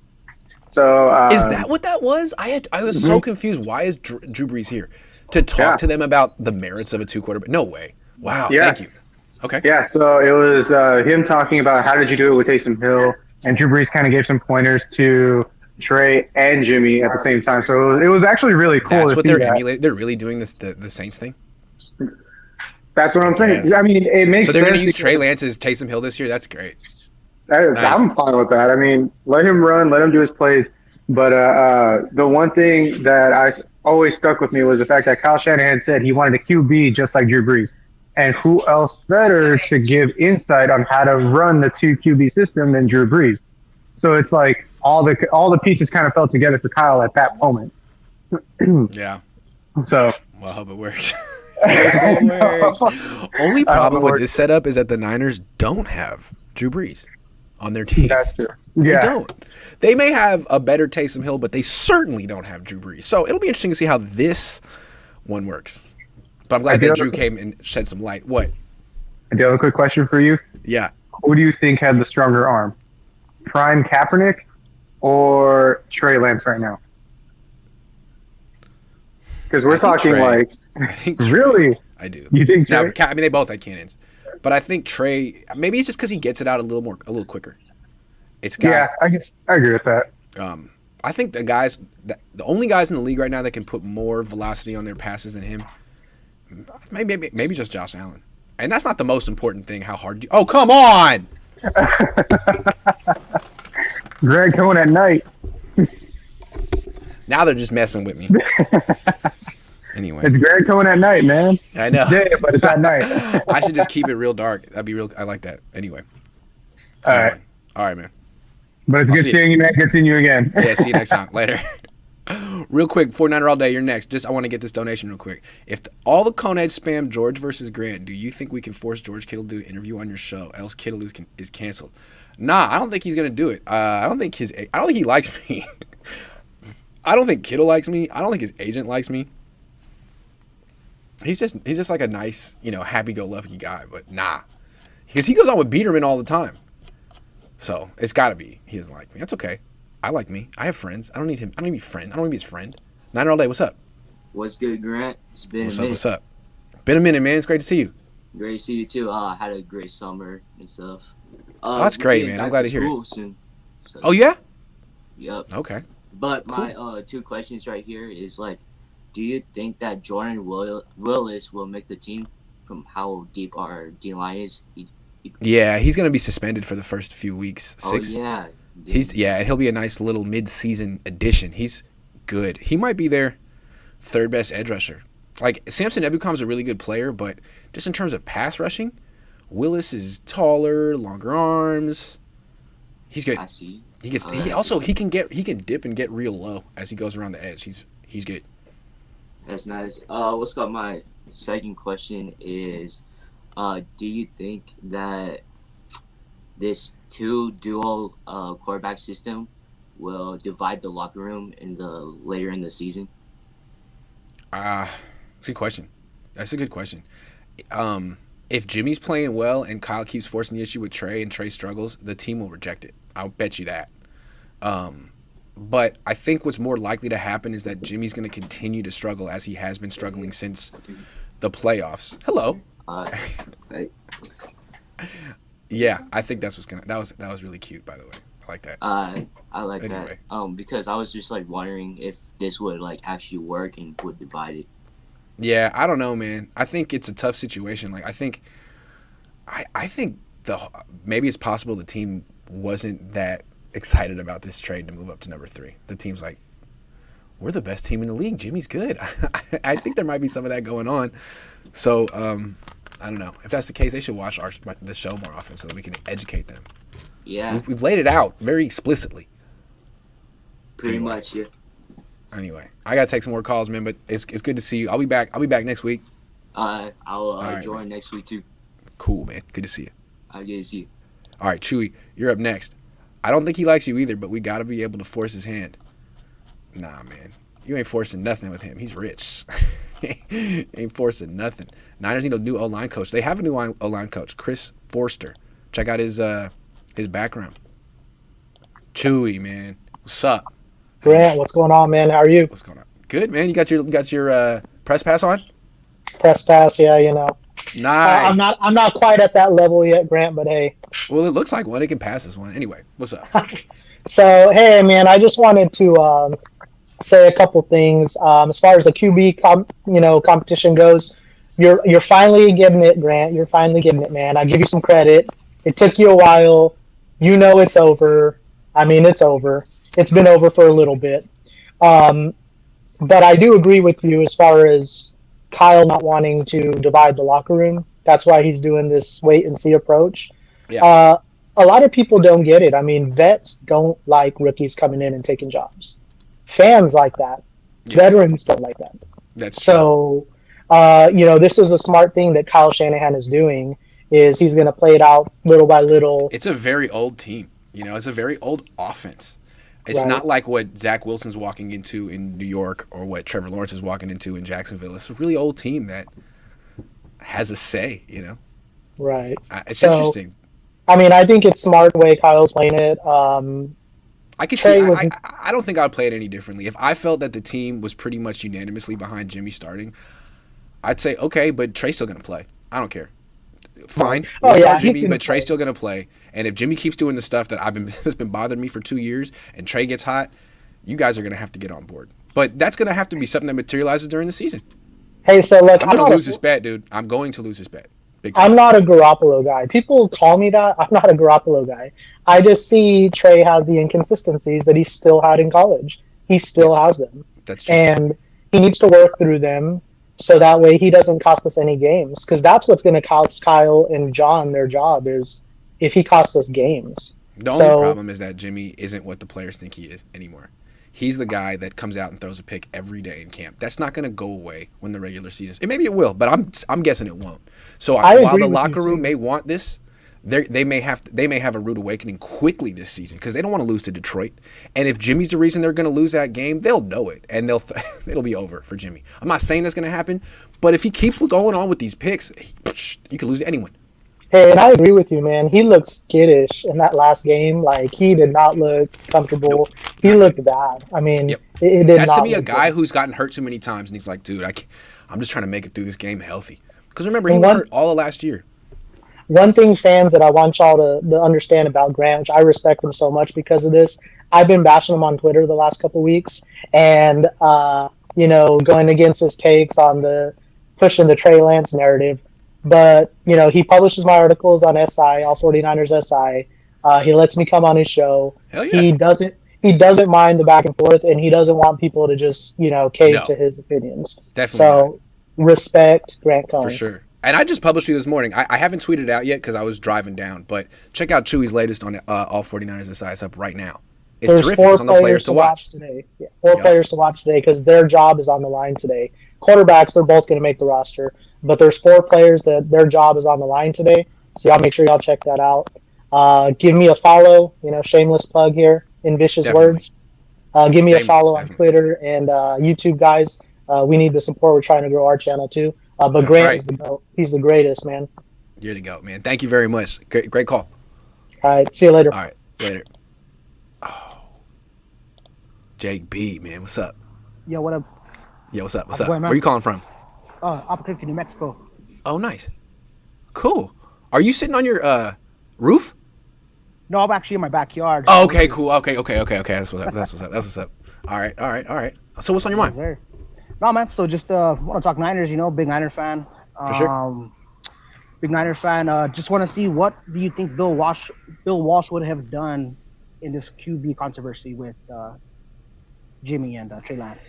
So is that what that was? I was so confused. Why is Drew Brees here? To talk to them about the merits of a 2-quarterback? No way. Wow. Yeah. Thank you. Okay. Yeah. So it was him talking about how did you do it with Taysom Hill, and Drew Brees kind of gave some pointers to Trey and Jimmy at the same time. So it was actually really cool. That's to what see they're that. emulating. They're really doing this the Saints thing. That's what I'm saying. I mean, it makes so they're going to sense use Trey Lance as Taysom Hill this year. That's great. I'm fine with that. I mean, let him run, let him do his plays. But the one thing that I always stuck with me was the fact that Kyle Shanahan said he wanted a QB just like Drew Brees. And who else better to give insight on how to run the 2 QB system than Drew Brees? So it's like all the pieces kind of fell together for Kyle at that moment. Yeah. So. Well, I hope it works. Only problem with this setup is that the Niners don't have Drew Brees on their team. That's true. They don't. They may have a better Taysom Hill, but they certainly don't have Drew Brees. So it'll be interesting to see how this one works. But I'm glad that Drew came and shed some light. What? I do have a quick question for you. Yeah. Who do you think had the stronger arm? Prime Kaepernick or Trey Lance right now? Because we're talking Trey. like, I think Trey. Really? I do. You think Trey? Now, I mean, they both had cannons. But I think Trey, maybe it's just because he gets it out a little quicker. Yeah, I agree with that. I think the only guys in the league right now that can put more velocity on their passes than him, maybe just Josh Allen. And that's not the most important thing, how hard oh, come on! Greg Cohn at night. Now they're just messing with me. Anyway. It's Greg Cohn at night, man. I know. It's day, but it's at night. I should just keep it real dark. That'd be real. I like that. Anyway. All right. All right, man. But it's good seeing you, man. Good seeing you again. Yeah, see you next time. Later. Real quick, 49er all day, you're next. I want to get this donation real quick. If all the Coneheads spam George versus Grant, do you think we can force George Kittle to do an interview on your show? Else Kittle is canceled. Nah, I don't think he's gonna do it. I don't think he likes me. I don't think Kittle likes me. I don't think his agent likes me. He's just like a nice, happy-go-lucky guy. But nah, because he goes on with Biederman all the time. So it's got to be he doesn't like me. That's okay. I like me. I have friends. I don't need him. I don't need to be friend. I don't want to be his friend. Niner all day. What's up? What's good, Grant? It's been a minute. What's up? Been a minute, man. It's great to see you. Great to see you too. I had a great summer and stuff. That's great, man. I'm glad to hear it. Soon, so. Oh yeah. Yep. Okay. But cool. My 2 questions right here is do you think that Jordan Willis will make the team from how deep our D-line is? Yeah, he's going to be suspended for the first few weeks. 6. Oh, yeah. And he'll be a nice little mid-season addition. He's good. He might be their third best edge rusher. Like, Samson Ebukam's a really good player, but just in terms of pass rushing, Willis is taller, longer arms. He's good. I see. He can dip and get real low as he goes around the edge. He's good. That's nice. What's got my second question is, do you think that this 2 dual quarterback system will divide the locker room later in the season? Good question. That's a good question. If Jimmy's playing well and Kyle keeps forcing the issue with Trey and Trey struggles, the team will reject it. I'll bet you that. But I think what's more likely to happen is that Jimmy's going to continue to struggle as he has been struggling since the playoffs. Hello. Right. Yeah, I think that's what's gonna. That was really cute, by the way. I like that. I like Anyway. that. Because I was just wondering if this would actually work and would divide it. Yeah, I don't know, man. I think it's a tough situation. I think maybe it's possible the team wasn't that excited about this trade to move up to number 3. The team's like, we're the best team in the league. Jimmy's good. I think there might be some of that going on. So I don't know. If that's the case, they should watch the show more often so that we can educate them. Yeah. We've laid it out very explicitly. Pretty much, yeah. Anyway, I gotta take some more calls, man. But it's good to see you. I'll be back next week. I'll join man. next week too. Cool, man. Good to see you. I'll get to see you. All right, Chewy, you're up next. I don't think he likes you either, but we gotta be able to force his hand. Nah, man. You ain't forcing nothing with him. He's rich. Ain't forcing nothing. Niners need a new O-line coach. They have a new O-line coach, Chris Forster. Check out his background. Chewy, man. What's up? Grant, what's going on, man? How are you? What's going on? Good, man. You got your press pass on? Press pass, yeah, you know. Nice. I'm not quite at that level yet, Grant, but hey. Well, it looks like one. It can pass as one. Anyway, what's up? So, hey, man, I just wanted to say a couple things. As far as the QB competition goes, you're finally getting it, Grant. You're finally getting it, man. I give you some credit. It took you a while. You know it's over. I mean, it's over. It's been over for a little bit. But I do agree with you as far as Kyle not wanting to divide the locker room. That's why he's doing this wait-and-see approach. Yeah. A lot of people don't get it. I mean, vets don't like rookies coming in and taking jobs. Fans like that. Yeah. Veterans don't like that. That's so. This is a smart thing that Kyle Shanahan is doing. Is he's going to play it out little by little. It's a very old team. It's a very old offense. It's not like what Zach Wilson's walking into in New York or what Trevor Lawrence is walking into in Jacksonville. It's a really old team that has a say. Right. It's interesting. I mean, I think it's smart the way Kyle's playing it. I can see. I don't think I'd play it any differently. If I felt that the team was pretty much unanimously behind Jimmy starting, I'd say okay, but Trey's still gonna play. I don't care. Fine. We'll start Jimmy, but Trey's still gonna play. And if Jimmy keeps doing the stuff that's been bothering me for 2 years, and Trey gets hot, you guys are gonna have to get on board. But that's gonna have to be something that materializes during the season. Hey, so look, I'm gonna lose this bet, dude. I'm going to lose this bet. I'm not a Garoppolo guy. People call me that. I'm not a Garoppolo guy. I just see Trey has the inconsistencies that he still had in college. He still has them. That's true. And he needs to work through them so that way he doesn't cost us any games. Because that's what's going to cost Kyle and John their job is if he costs us games. The only problem is that Jimmy isn't what the players think he is anymore. He's the guy that comes out and throws a pick every day in camp. That's not going to go away when the regular season. Maybe it will, but I'm guessing it won't. So while the locker room may want this, they may have a rude awakening quickly this season because they don't want to lose to Detroit. And if Jimmy's the reason they're going to lose that game, they'll know it and it'll be over for Jimmy. I'm not saying that's going to happen, but if he keeps going on with these picks, you could lose to anyone. Hey, and I agree with you, man. He looked skittish in that last game. Like, he did not look comfortable. Nope. He looked bad. I mean, it did That's not to me a look guy good. who's gotten hurt too many times, and he's like, dude, I'm just trying to make it through this game healthy. Because remember, he was hurt all of last year. One thing, fans, that I want y'all to understand about Grant, which I respect him so much because of this, I've been bashing him on Twitter the last couple weeks, and, going against his takes on the pushing the Trey Lance narrative. But, he publishes my articles on SI, All 49ers SI. He lets me come on his show. Hell yeah. He doesn't mind the back and forth, and he doesn't want people to just, cave to his opinions. Definitely. So, respect Grant Cohn. For sure. And I just published you this morning. I haven't tweeted it out yet because I was driving down. But check out Chewy's latest on All 49ers SI. It's up right now. It's terrific. It's on the players to watch today. Yeah, four players to watch today because their job is on the line today. Quarterbacks, they're both going to make the roster. But there's 4 players that their job is on the line today. So y'all make sure y'all check that out. Give me a follow. Shameless plug here in vicious words. Give me a follow on Twitter and YouTube, guys. We need the support. We're trying to grow our channel too. But Grant is the GOAT. He's the greatest, man. You're the GOAT, man. Thank you very much. Great call. All right. See you later. All right. Later. Oh. Jake B, man. What's up? Yo, what up? Yo, what's up? How's it going, man? Where you calling from? Albuquerque, New Mexico. Oh, nice. Cool. Are you sitting on your roof? No, I'm actually in my backyard. Oh, okay, cool. Okay. That's what's up. All right. So what's on your mind? Yes, no, man. So just want to talk Niners. Big Niner fan. For sure. Big Niner fan. Just want to see what do you think Bill Walsh would have done in this QB controversy with Jimmy and Trey Lance.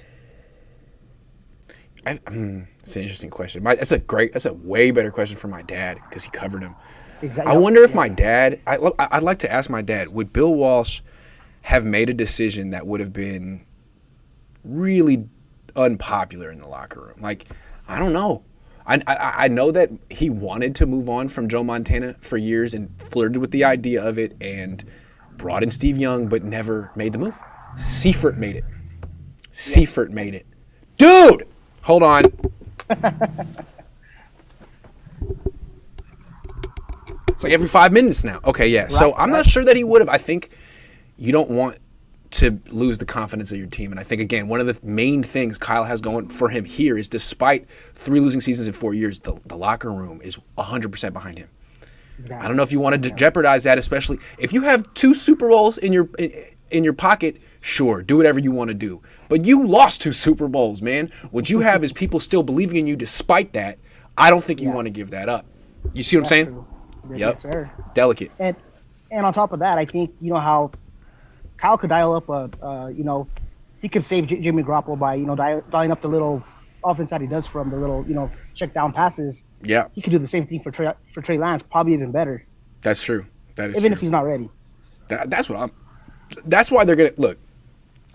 It's an interesting question. That's a way better question for my dad because he covered him. Exactly. I wonder if my dad. I'd like to ask my dad: would Bill Walsh have made a decision that would have been really unpopular in the locker room? Like, I don't know. I know that he wanted to move on from Joe Montana for years and flirted with the idea of it and brought in Steve Young, but never made the move. Seifert made it. Seifert made it. Dude! Hold on. It's like every 5 minutes now. Okay, yeah. So I'm not sure that he would have. I think you don't want to lose the confidence of your team. And I think, again, one of the main things Kyle has going for him here is despite 3 losing seasons in 4 years, the locker room is 100% behind him. Exactly. I don't know if you want to jeopardize that, especially if you have 2 Super Bowls in your pocket. Sure, do whatever you want to do. But you lost 2 Super Bowls, man. What you have is people still believing in you despite that. I don't think you want to give that up. You see what I'm saying? True. Yep. Yes, sir. Delicate. And on top of that, I think how Kyle could dial up he could save Jimmy Garoppolo by dialing up the little offense that he does from the little check down passes. Yeah. He could do the same thing for Trey Lance, probably even better. That's true. That is even true. if he's not ready. That's why they're gonna look.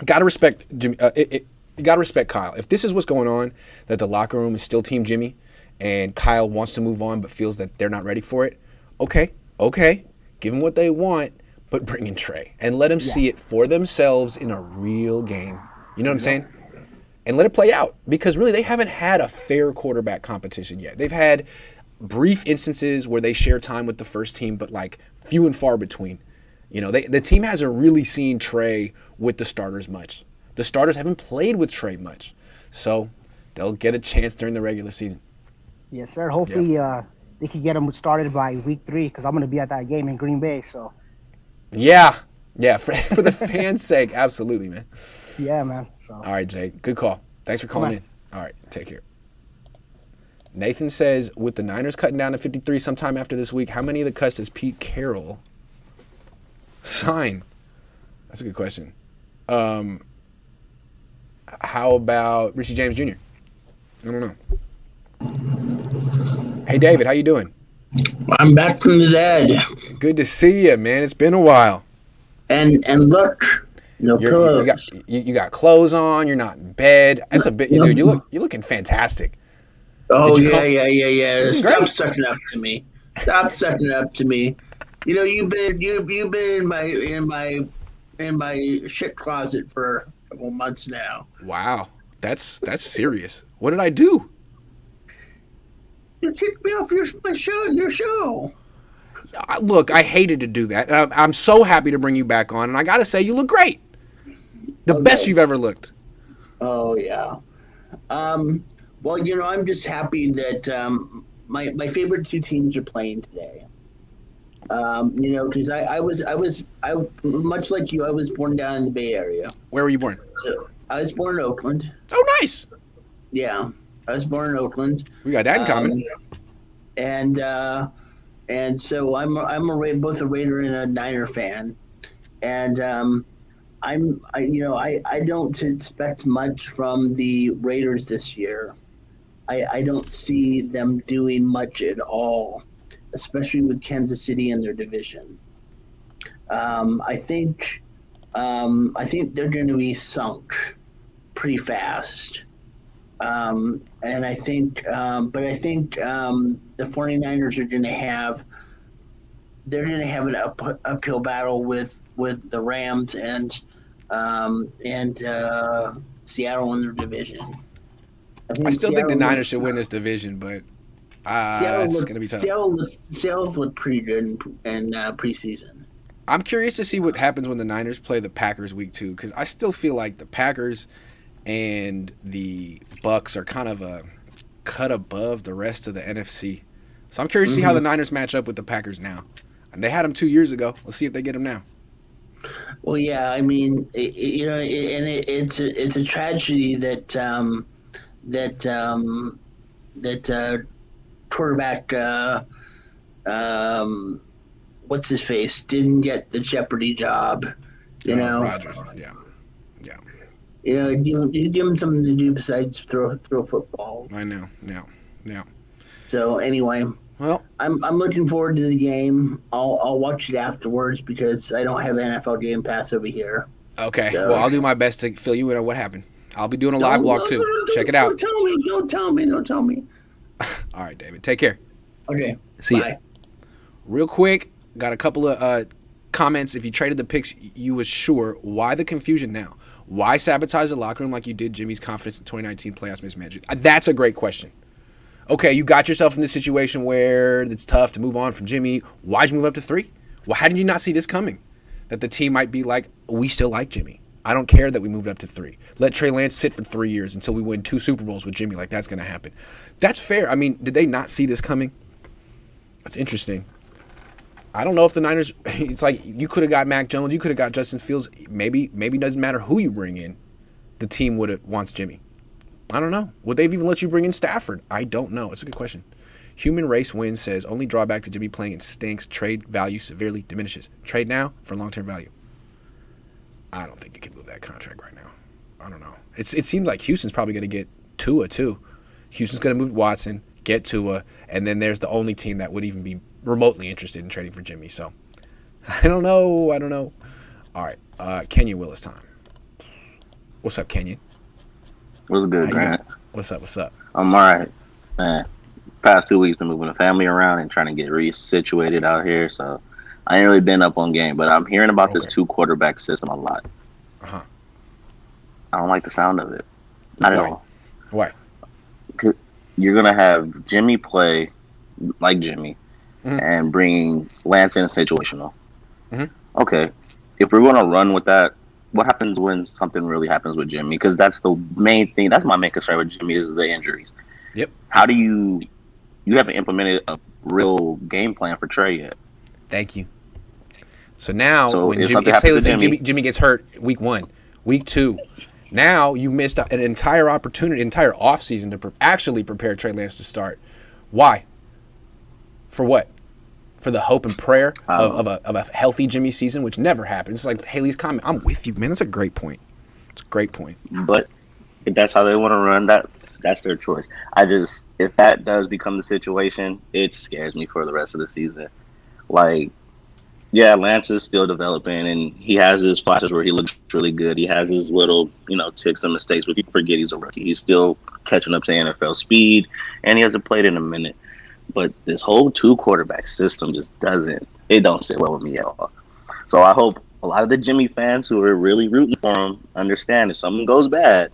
Gotta respect Jimmy. You gotta respect Kyle. If this is what's going on, that the locker room is still Team Jimmy, and Kyle wants to move on but feels that they're not ready for it. Okay, give them what they want, but bring in Trey and let them see it for themselves in a real game. You know what I'm saying? And let it play out, because really they haven't had a fair quarterback competition yet. They've had brief instances where they share time with the first team, but like few and far between. The team hasn't really seen Trey with the starters much. The starters haven't played with Trey much. So they'll get a chance during the regular season. Yes, sir. Hopefully they can get him started by week 3, because I'm going to be at that game in Green Bay. So. Yeah, for the fans' sake, absolutely, man. Yeah, man. So. All right, Jay. Good call. Thanks for calling in. All right, take care. Nathan says, with the Niners cutting down to 53 sometime after this week, how many of the cuts does Pete Carroll sign? That's a good question. How about Richie James Jr.? I don't know. Hey, David, how you doing? I'm back from the dead. Good to see you, man. It's been a while. And look, no clothes. You got clothes on. You're not in bed. That's a bit, dude. You're looking fantastic. Oh yeah. Stop sucking up to me. Stop sucking up to me. You've been in my shit closet for a couple months now. Wow, that's serious. What did I do? You kicked me off your show. Look, I hated to do that. I'm so happy to bring you back on, and I got to say, you look great. The best you've ever looked. Oh, yeah. Well, I'm just happy that my favorite 2 teams are playing today. Because I was much like you, I was born down in the Bay Area. Where were you born? So I was born in Oakland. Oh, nice. Yeah. I was born in Oakland. We got that in common. And so I'm both a Raider and a Niner fan, and I don't expect much from the Raiders this year. I don't see them doing much at all, especially with Kansas City in their division. I think they're going to be sunk pretty fast. And I think the 49ers are going to have an uphill battle with the Rams and Seattle in their division. I still think the Niners should win this division, but it's going to be tough. Seattle's look pretty good in preseason. I'm curious to see what happens when the Niners play the Packers week 2, because I still feel like the Packers and the Bucks are kind of a cut above the rest of the NFC. So I'm curious to see how the Niners match up with the Packers now. And they had them 2 years ago. Let's see if they get them now. Well, yeah, I mean, it's a tragedy that quarterback what's his face didn't get the Jeopardy job. Rodgers, yeah. You give him something to do besides throw football. I know, yeah. So anyway, well, I'm looking forward to the game. I'll watch it afterwards because I don't have NFL Game Pass over here. Okay, so, well, I'll do my best to fill you in on what happened. I'll be doing a live blog too. Check it out. Don't tell me. All right, David. Take care. Okay. See ya. Real quick, got a couple of comments. If you traded the picks, you was sure. Why the confusion now? Why sabotage the locker room like you did Jimmy's confidence in 2019 playoffs mismanagement? That's a great question. Okay, you got yourself in this situation where it's tough to move on from Jimmy. Why'd you move up to 3? Well, how did you not see this coming? That the team might be like, we still like Jimmy. I don't care that we moved up to 3. Let Trey Lance sit for 3 years until we win 2 Super Bowls with Jimmy. Like, that's going to happen. That's fair. I mean, did they not see this coming? That's interesting. I don't know if the Niners, it's like you could have got Mac Jones, you could have got Justin Fields. Maybe it doesn't matter who you bring in. The team wants Jimmy. I don't know. Would they even let you bring in Stafford? I don't know. It's a good question. Human Race Wins says, only drawback to Jimmy playing in stinks, trade value severely diminishes. Trade now for long-term value. I don't think you can move that contract right now. I don't know. It seems like Houston's probably going to get Tua too. Houston's going to move Watson, get Tua, and then there's the only team that would even be remotely interested in trading for Jimmy. So I don't know. All right, Kenyon Willis time. What's up, Kenyon? What's good, Grant? What's up? I'm all right, man. Past 2 weeks been moving the family around and trying to get resituated out here, so I ain't really been up on game. But I'm hearing about this 2 quarterback system a lot. Uh-huh. I don't like the sound of it. Not at all. Why? You're gonna have Jimmy play like Jimmy, and bring Lance in situational. Okay, if we're gonna run with that, what happens when something really happens with Jimmy? Because that's the main thing. That's my main concern with Jimmy is the injuries. Yep. How do you haven't implemented a real game plan for Trey yet? Thank you. So now, when Jimmy gets hurt week 1, week 2, now you missed an entire opportunity, entire offseason to actually prepare Trey Lance to start. Why? For what? For the hope and prayer of a healthy Jimmy season, which never happens. It's like Haley's comment. I'm with you, man. That's a great point. It's a great point. But if that's how they want to run, that's their choice. If that does become the situation, it scares me for the rest of the season. Like, yeah, Lance is still developing, and he has his flashes where he looks really good. He has his little, ticks and mistakes, but people forget he's a rookie. He's still catching up to NFL speed, and he hasn't played in a minute. But this whole 2 quarterback system just don't sit well with me at all. So I hope a lot of the Jimmy fans who are really rooting for him understand if something goes bad,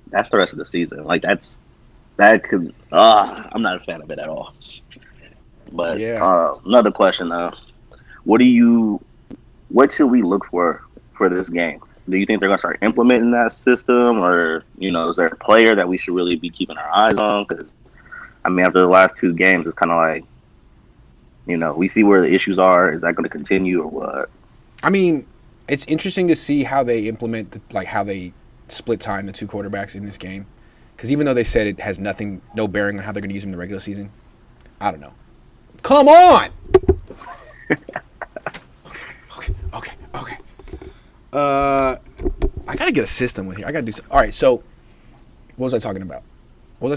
that's the rest of the season. Like I'm not a fan of it at all. But another question though. What should we look for this game? Do you think they're going to start implementing that system, or, is there a player that we should really be keeping our eyes on? Because, after the last 2 games, it's kind of like, we see where the issues are. Is that going to continue or what? It's interesting to see how they implement, how they split time the 2 quarterbacks in this game. Because even though they said it has no bearing on how they're going to use them in the regular season, I don't know. Come on! Okay. I gotta get a system with here. I gotta do something. All right, so what was I talking about? We're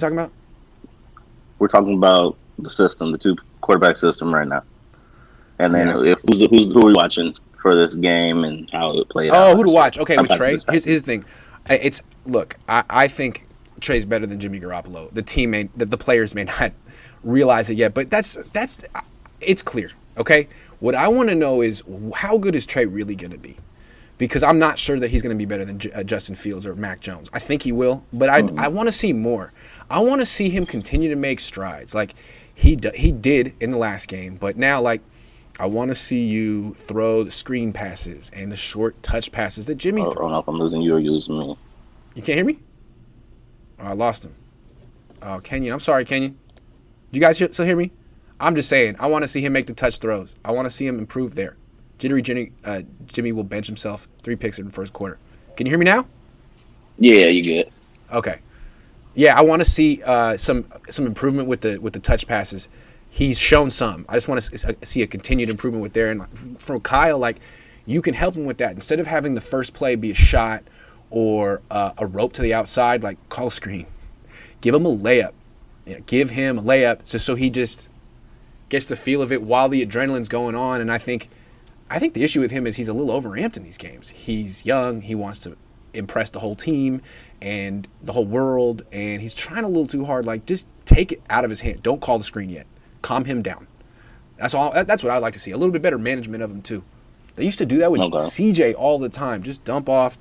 talking about the system, the 2 quarterback system right now. And then who are we watching for this game and how it played out? Oh, who to watch? Okay, with Trey. Here's the thing. I think Trey's better than Jimmy Garoppolo. The players may not realize it yet, but it's clear. Okay. What I want to know is how good is Trey really going to be? Because I'm not sure that he's going to be better than Justin Fields or Mac Jones. I think he will, but I want to see more. I want to see him continue to make strides like he did in the last game. But now, I want to see you throw the screen passes and the short touch passes that Jimmy throws. I don't know if I'm losing you or you losing me. You can't hear me? Oh, I lost him. Oh, Kenyon. I'm sorry, Kenyon. Did you guys still hear me? I'm just saying, I want to see him make the touch throws. I want to see him improve there. Jimmy will bench himself 3 picks in the first quarter. Can you hear me now? Yeah, you good. Okay. Yeah, I want to see some improvement with the touch passes. He's shown some. I just want to see a continued improvement with there. And from Kyle, you can help him with that. Instead of having the first play be a shot or a rope to the outside, call a screen. Give him a layup. Give him a layup so he just gets the feel of it while the adrenaline's going on. And I think the issue with him is he's a little overamped in these games. He's young. He wants to impress the whole team and the whole world, and he's trying a little too hard. Just take it out of his hand. Don't call the screen yet. Calm him down. That's all. That's what I'd like to see. A little bit better management of him too. They used to do that with Okay. CJ all the time. Just dump off,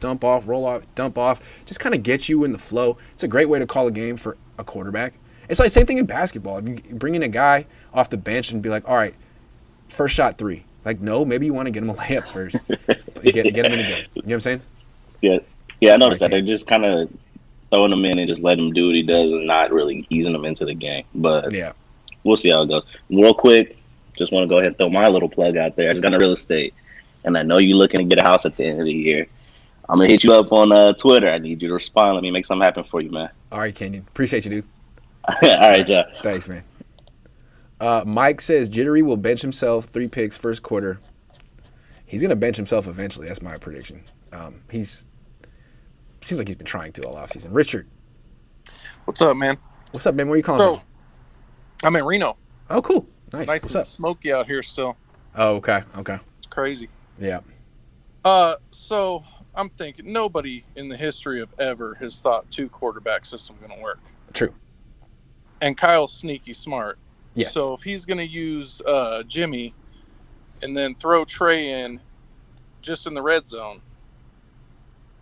roll off, dump off. Just kind of get you in the flow. It's a great way to call a game for a quarterback. It's like same thing in basketball. If you bring in a guy off the bench and be like, all right, first shot 3. Like, no, maybe you want to get him a layup first. get him in the game. You know what I'm saying? Yeah, I noticed that. They just kind of throwing him in and just let him do what he does and not really easing him into the game. But yeah, we'll see how it goes. Real quick, just want to go ahead and throw my little plug out there. I just got into real estate, and I know you're looking to get a house at the end of the year. I'm going to hit you up on Twitter. I need you to respond. Let me make something happen for you, man. All right, Kenyon. Appreciate you, dude. All right, Jeff. Thanks, man. Mike says Jittery will bench himself 3 picks first quarter. He's going to bench himself eventually. That's my prediction. Seems like he's been trying to all offseason. Richard. What's up, man? What's up, man? Where are you calling from? I'm in Reno. Oh, cool. Nice. Nice What's and up? smoky out here still. Oh, okay. It's crazy. Yeah. So I'm thinking nobody in the history of ever has thought 2-quarterback system going to work. True. And Kyle's sneaky smart. Yeah. So if he's going to use Jimmy and then throw Trey in just in the red zone,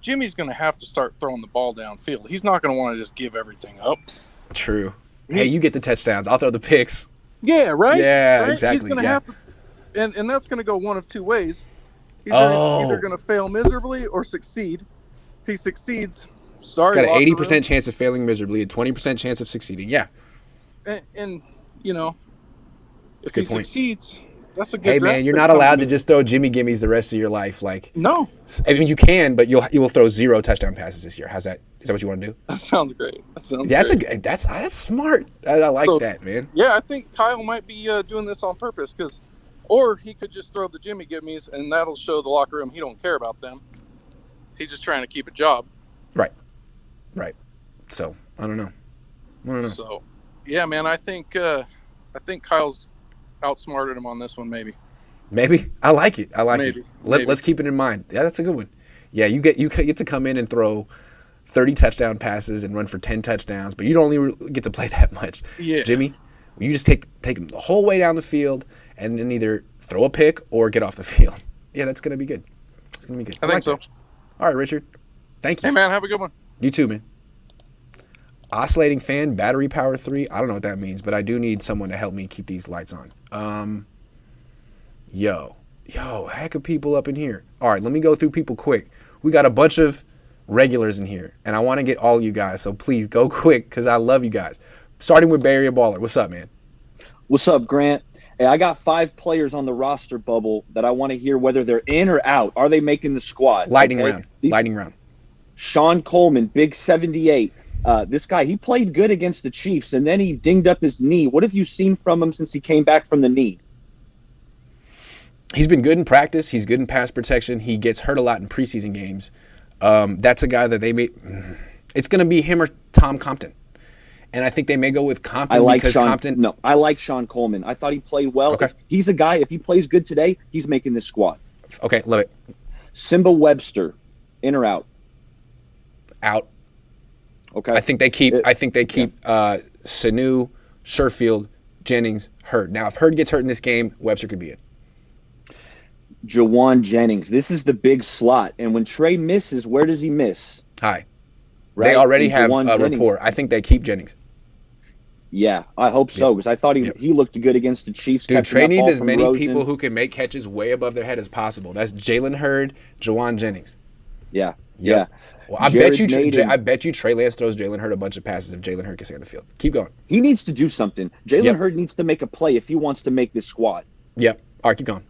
Jimmy's going to have to start throwing the ball downfield. He's not going to want to just give everything up. True. Hey, you get the touchdowns. I'll throw the picks. Yeah, right? Yeah, right? exactly. He's going to have to, and that's going to go one of 2 ways. He's Oh. either going to fail miserably or succeed. If he succeeds, sorry, Got an locker 80% room. chance of failing miserably, a 20% chance of succeeding. Yeah. And you know, That's if a he good point. succeeds, that's a good Hey, draft man, you're pick not coming allowed to in. just throw Jimmy Gimmies the rest of your life. Like, No. I mean, you can, but you will throw 0 touchdown passes this year. How's that? Is that what you want to do? That sounds great. That sounds Yeah, great. that's smart. I like So, that, man. Yeah, I think Kyle might be doing this on purpose or he could just throw the Jimmy Gimmies and that'll show the locker room he don't care about them. He's just trying to keep a job. Right. So I don't know. So, yeah, man, I think Kyle's outsmarted him on this one, maybe. Maybe I like it. Maybe. Let's keep it in mind. Yeah, that's a good one. Yeah, you get to come in and throw 30 touchdown passes and run for 10 touchdowns, but you don't only get to play that much. Yeah. Jimmy, you just take him the whole way down the field and then either throw a pick or get off the field. Yeah, that's gonna be good. It's gonna be good. I think so. That. All right, Richard. Thank you. Hey, man, have a good one. You too, man. Oscillating fan, battery power 3. I don't know what that means, but I do need someone to help me keep these lights on. Yo, heck of people up in here. All right, let me go through people quick. We got a bunch of regulars in here, and I want to get all you guys, so please go quick because I love you guys. Starting with Bay Area Baller. What's up, man? What's up, Grant? Hey, I got 5 players on the roster bubble that I want to hear whether they're in or out. Are they making the squad? Lightning Okay? round. Lightning round. Sean Coleman, big 78. This guy, he played good against the Chiefs, and then he dinged up his knee. What have you seen from him since he came back from the knee? He's been good in practice. He's good in pass protection. He gets hurt a lot in preseason games. That's a guy that they may – it's going to be him or Tom Compton. And I think they may go with Compton because Compton – No, I like Sean Coleman. I thought he played well. Okay. He's a guy, if he plays good today, he's making this squad. Okay, love it. Simba Webster, in or out? Out. Okay. I think they keep Sanu, Sherfield, Jennings, Hurd. Now, if Hurd gets hurt in this game, Webster could be it. Jawan Jennings. This is the big slot. And when Trey misses, where does he miss? High. Right? They already And have Jawan a Jennings. rapport. I think they keep Jennings. Yeah, I hope so, because I thought he looked good against the Chiefs. Dude, catching Trey that needs ball as from many Rosen. people who can make catches way above their head as possible. That's Jalen Hurd, Jawan Jennings. Yeah. Yep. Yeah. Well, I bet you Trey Lance throws Jalen Hurd a bunch of passes if Jalen Hurd can stay on the field. Keep going. He needs to do something. Jalen Yep. Hurd needs to make a play if he wants to make this squad. Yep. All right, keep going.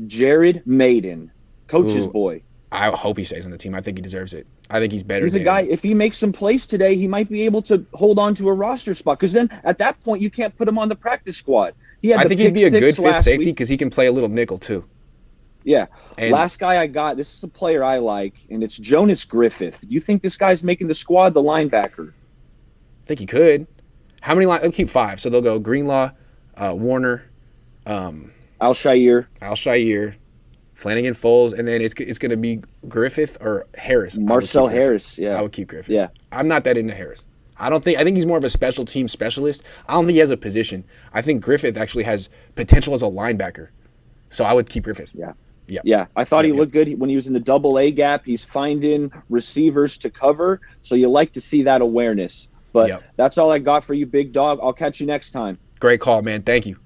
Jared Maiden, coach's Ooh. boy. I hope he stays on the team. I think he deserves it. I think he's better He's than a guy, if he makes some plays today, he might be able to hold on to a roster spot, because then at that point you can't put him on the practice squad. He had I the think he'd pick be a six good fifth last safety week. because he can play a little nickel too. Yeah. And- Last guy I got, this is a player I like, and it's Jonas Griffith. Do you think this guy's making the squad, the linebacker? I think he could. How many lines? They'll keep 5. So they'll go Greenlaw, Warner, Al-Shire, Flanagan, Foles, and then it's going to be Griffith or Harris. Marcel Harris, yeah. I would keep Griffith. Yeah. I'm not that into Harris. I think he's more of a special team specialist. I don't think he has a position. I think Griffith actually has potential as a linebacker. So I would keep Griffith. Yeah. Yeah, I thought he Yep. looked good when he was in the double A gap. He's finding receivers to cover, so you like to see that awareness. But Yep. that's all I got for you, big dog. I'll catch you next time. Great call, man. Thank you.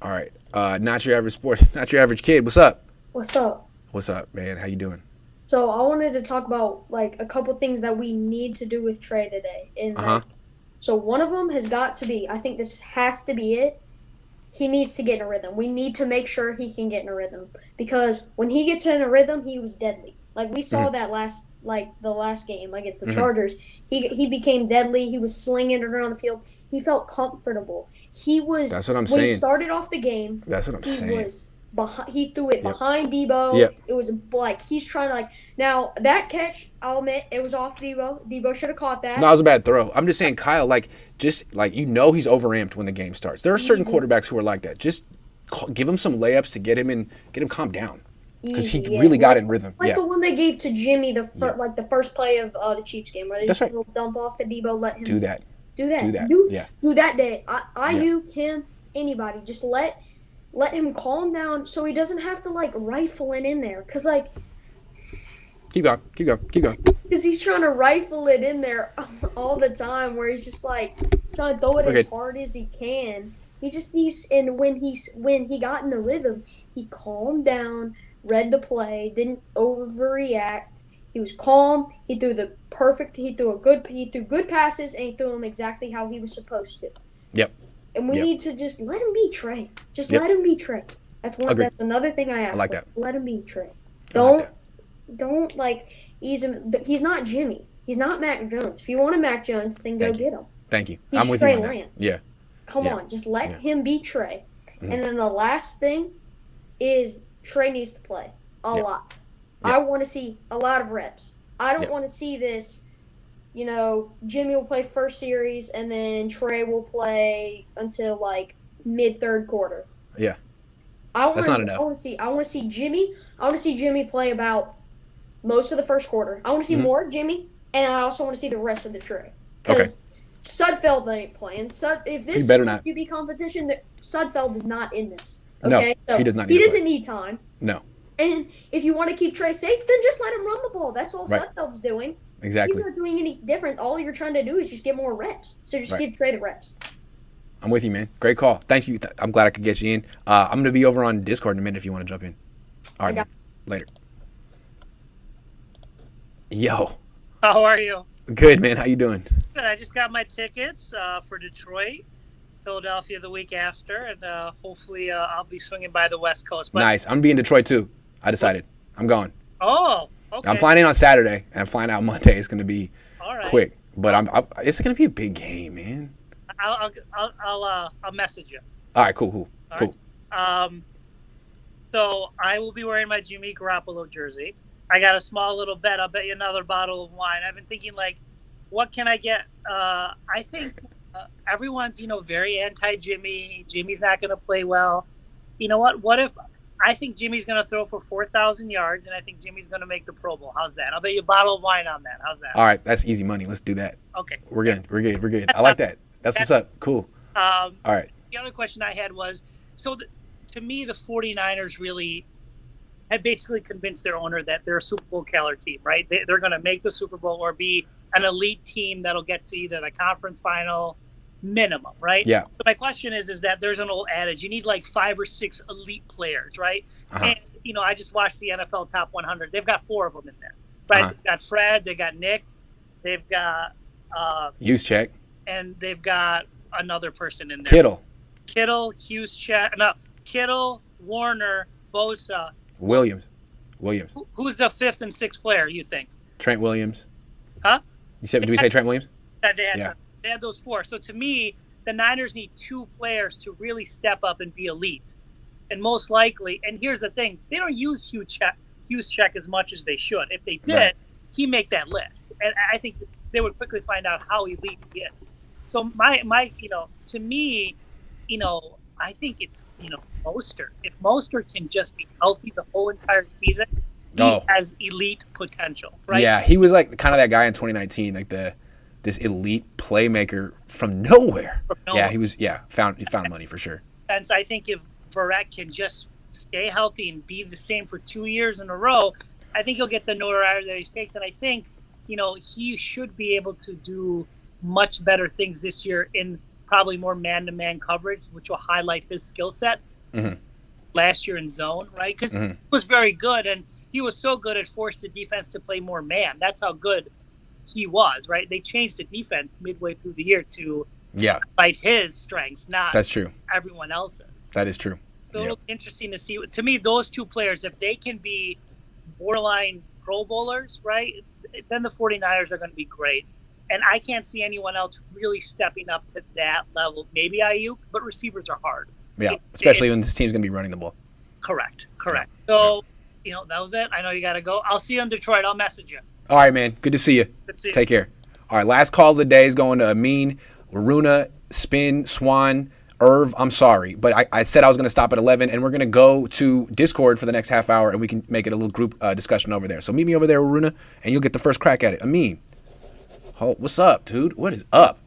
All right. Not your average kid. What's up? What's up? What's up, man? How you doing? So I wanted to talk about like a couple things that we need to do with Trey today. And so one of them has got to be, I think this has to be it. He needs to get in a rhythm. We need to make sure he can get in a rhythm, because when he gets in a rhythm, he was deadly. Like we saw that the last game against the Chargers. He became deadly. He was slinging it around the field. He felt comfortable. He was. That's what I'm when saying. he started off the game. That's what I'm saying. He threw it behind Debo. Yep. It was like he's trying to now that catch. I'll admit it was off Debo. Debo should have caught that. No, it was a bad throw. I'm just saying, Kyle, he's overamped when the game starts. There are certain quarterbacks who are like that. Just give him some layups to get him calm down, because he really got in rhythm. Like the one they gave to Jimmy the first play of the Chiefs game, where they just dump off the Debo, let him do that. Do that. Do that day. Ayuk, him, anybody. Just let him calm down so he doesn't have to rifle it in there. Cause keep going. Because he's trying to rifle it in there all the time, where he's just trying to throw it as hard as he can. He just needs, and when he got in the rhythm, he calmed down, read the play, didn't overreact. He was calm. He threw good passes, and he threw them exactly how he was supposed to. Yep. And we need to just let him be Trey. Let him be Trey. That's another thing I asked. I like that. Let him be Trey. Don't ease him. He's not Jimmy. He's not Mac Jones. If you want a Mac Jones, then go get him. Thank you. He's I'm with Trey you on Lance. that. Yeah. Come on, just let him be Trey. Mm-hmm. And then the last thing is Trey needs to play a lot. I want to see a lot of reps. I don't want to see this, Jimmy will play first series and then Trey will play until mid third quarter. Yeah. That's not enough. I want to see Jimmy play about most of the first quarter. I want to see more of Jimmy, and I also want to see the rest of the Trey. Because Sudfeld ain't playing. If this is a QB competition, Sudfeld is not in this. Okay? No, he does not. He doesn't need time. No. And if you want to keep Trey safe, then just let him run the ball. That's all Sudfeld's doing. Exactly. He's not doing any different. All you're trying to do is just get more reps. So just give Trey the reps. I'm with you, man. Great call. Thank you. I'm glad I could get you in. I'm going to be over on Discord in a minute if you want to jump in. All right, man. Later. Yo. How are you? Good, man. How you doing? Good. I just got my tickets for Detroit, Philadelphia the week after, and hopefully I'll be swinging by the West Coast. But nice. I'm going to be in Detroit, too. I decided. I'm going. Oh, okay. I'm flying in on Saturday, and I'm flying out Monday. It's going to be quick. But it's going to be a big game, man. I'll message you. All right, cool. Right. So I will be wearing my Jimmy Garoppolo jersey. I got a small little bet. I'll bet you another bottle of wine. I've been thinking, what can I get? I think everyone's, very anti-Jimmy. Jimmy's not going to play well. You know what? What if I think Jimmy's going to throw for 4,000 yards, and I think Jimmy's going to make the Pro Bowl? How's that? I'll bet you a bottle of wine on that. How's that? All right, that's easy money. Let's do that. Okay. We're good. I like that. That's what's up. Cool. All right. The other question I had was, to me, the 49ers really had basically convinced their owner that they're a Super Bowl caliber team, right? They're going to make the Super Bowl or be an elite team that'll get to either the conference final minimum, right? Yeah. So my question is that there's an old adage, you need 5 or 6 elite players, right? And, I just watched the NFL Top 100. They've got 4 of them in there, right? They've got Fred, they got Nick, they've got Juszczyk, and they've got another person in there. Kittle, Kittle, Warner, Bosa. Williams. Who's the 5th and 6th player, you think? Trent Williams. Huh? Did we say Trent Williams? They had those 4. So to me, the Niners need 2 players to really step up and be elite. And most likely, and here's the thing, they don't use Juszczyk as much as they should. If they did, he'd make that list. And I think they would quickly find out how elite he is. So my to me, I think it's, Mostert. If Mostert can just be healthy the whole entire season, he has elite potential, right? Yeah, he was kind of that guy in 2019, this elite playmaker from nowhere. Yeah, he was. Yeah, he found money for sure. And so I think if Verrett can just stay healthy and be the same for 2 years in a row, I think he'll get the notoriety that he takes. And I think, he should be able to do much better things this year in probably more man-to-man coverage, which will highlight his skill set. Mm-hmm. Last year in zone, right? Because Mm-hmm. he was very good, and he was so good at forced the defense to play more man. That's how good he was, right? They changed the defense midway through the year to fight his strengths, not That's true. everyone else's. That is true. So it'll be interesting to see. To me, those two players, if they can be borderline Pro Bowlers, right, then the 49ers are going to be great. And I can't see anyone else really stepping up to that level. Maybe Ayuk, but receivers are hard. Yeah, especially when this team's going to be running the ball. Correct. So, that was it. I know you got to go. I'll see you in Detroit. I'll message you. All right, man. Good to see you. Good to see you. Take care. All right, last call of the day is going to Amin, Waruna, Spin, Swan, Irv. I'm sorry, but I said I was going to stop at 11, and we're going to go to Discord for the next half hour, and we can make it a little group discussion over there. So meet me over there, Waruna, and you'll get the first crack at it. Amin. Oh, what's up, dude? What is up?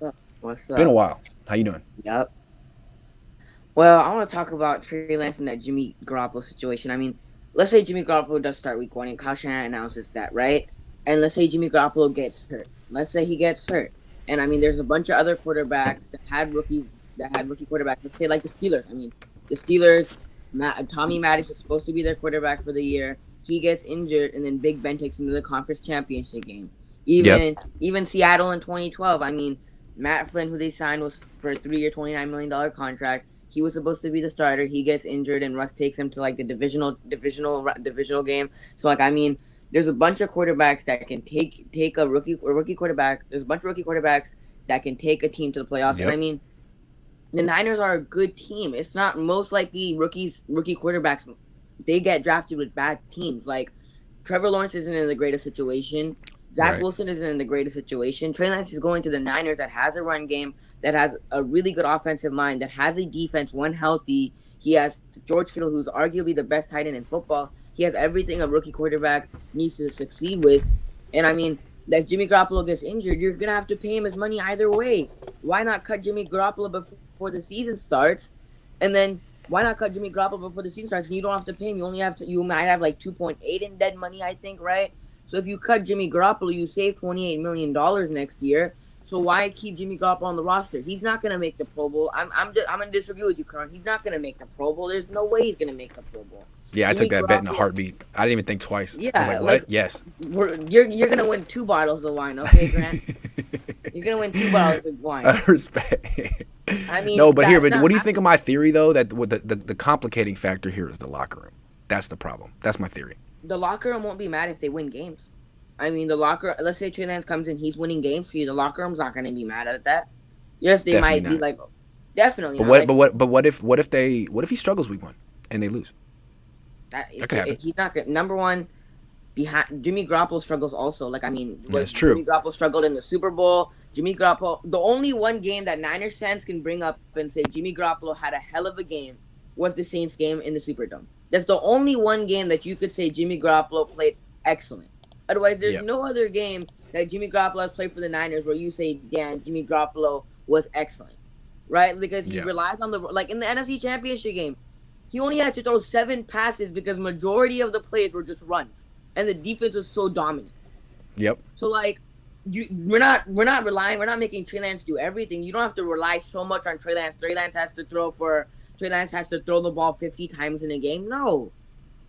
What's up? It's been a while. How you doing? Yep. Well, I want to talk about Trey Lance and that Jimmy Garoppolo situation. I mean, let's say Jimmy Garoppolo does start week 1 and Kyle Shanahan announces that, right? And let's say Jimmy Garoppolo gets hurt. Let's say he gets hurt. And, I mean, there's a bunch of other quarterbacks that had rookie quarterbacks. Let's say, like the Steelers. I mean, the Steelers, Tommy Maddox is supposed to be their quarterback for the year. He gets injured, and then Big Ben takes him to the conference championship game. Even Seattle in 2012. I mean, Matt Flynn, who they signed, was for a 3-year, $29 million contract. He was supposed to be the starter. He gets injured, and Russ takes him to like the divisional game. So, like, I mean, there's a bunch of quarterbacks that can take a rookie quarterback. There's a bunch of rookie quarterbacks that can take a team to the playoffs. And I mean, the Niners are a good team. It's not most likely rookie quarterbacks. They get drafted with bad teams. Like Trevor Lawrence isn't in the greatest situation. Zach Wilson isn't in the greatest situation. Trey Lance is going to the Niners that has a run game, that has a really good offensive line, that has a defense when healthy. He has George Kittle, who's arguably the best tight end in football. He has everything a rookie quarterback needs to succeed with. And, I mean, if Jimmy Garoppolo gets injured, you're going to have to pay him his money either way. Why not cut Jimmy Garoppolo before the season starts? And then why not cut Jimmy Garoppolo before the season starts? And you don't have to pay him. You might have like 2.8 in dead money, I think, right? So if you cut Jimmy Garoppolo, you save $28 million next year. So why keep Jimmy Garoppolo on the roster? He's not going to make the Pro Bowl. I'm going to disagree with you, Karan. He's not going to make the Pro Bowl. There's no way he's going to make the Pro Bowl. Yeah, I took that bet in a heartbeat. I didn't even think twice. Yeah, I was like, what? Yes. You're going to win 2 bottles of wine, okay, Grant? You're going to win 2 bottles of wine. Respect. I mean, no, but what do you think of my theory, though, that the complicating factor here is the locker room? That's the problem. That's my theory. The locker room won't be mad if they win games. I mean, let's say Trey Lance comes in, he's winning games for you. The locker room's not going to be mad at that. Yes, they might be like, definitely. But what if he struggles week 1 and they lose? That could happen. He's not good. Number one, behind Jimmy Garoppolo struggles also. Like, I mean, that's true. Jimmy Garoppolo struggled in the Super Bowl. Jimmy Garoppolo, the only one game that Niners fans can bring up and say Jimmy Garoppolo had a hell of a game was the Saints game in the Superdome. That's the only one game that you could say Jimmy Garoppolo played excellent. Otherwise, there's no other game that Jimmy Garoppolo has played for the Niners where you say, damn, Jimmy Garoppolo was excellent, right? Because he relies on like in the NFC Championship game, he only had to throw 7 passes because majority of the plays were just runs, and the defense was so dominant. Yep. So like, we're not making Trey Lance do everything. You don't have to rely so much on Trey Lance. Trey Lance has to throw the ball 50 times in a game. No.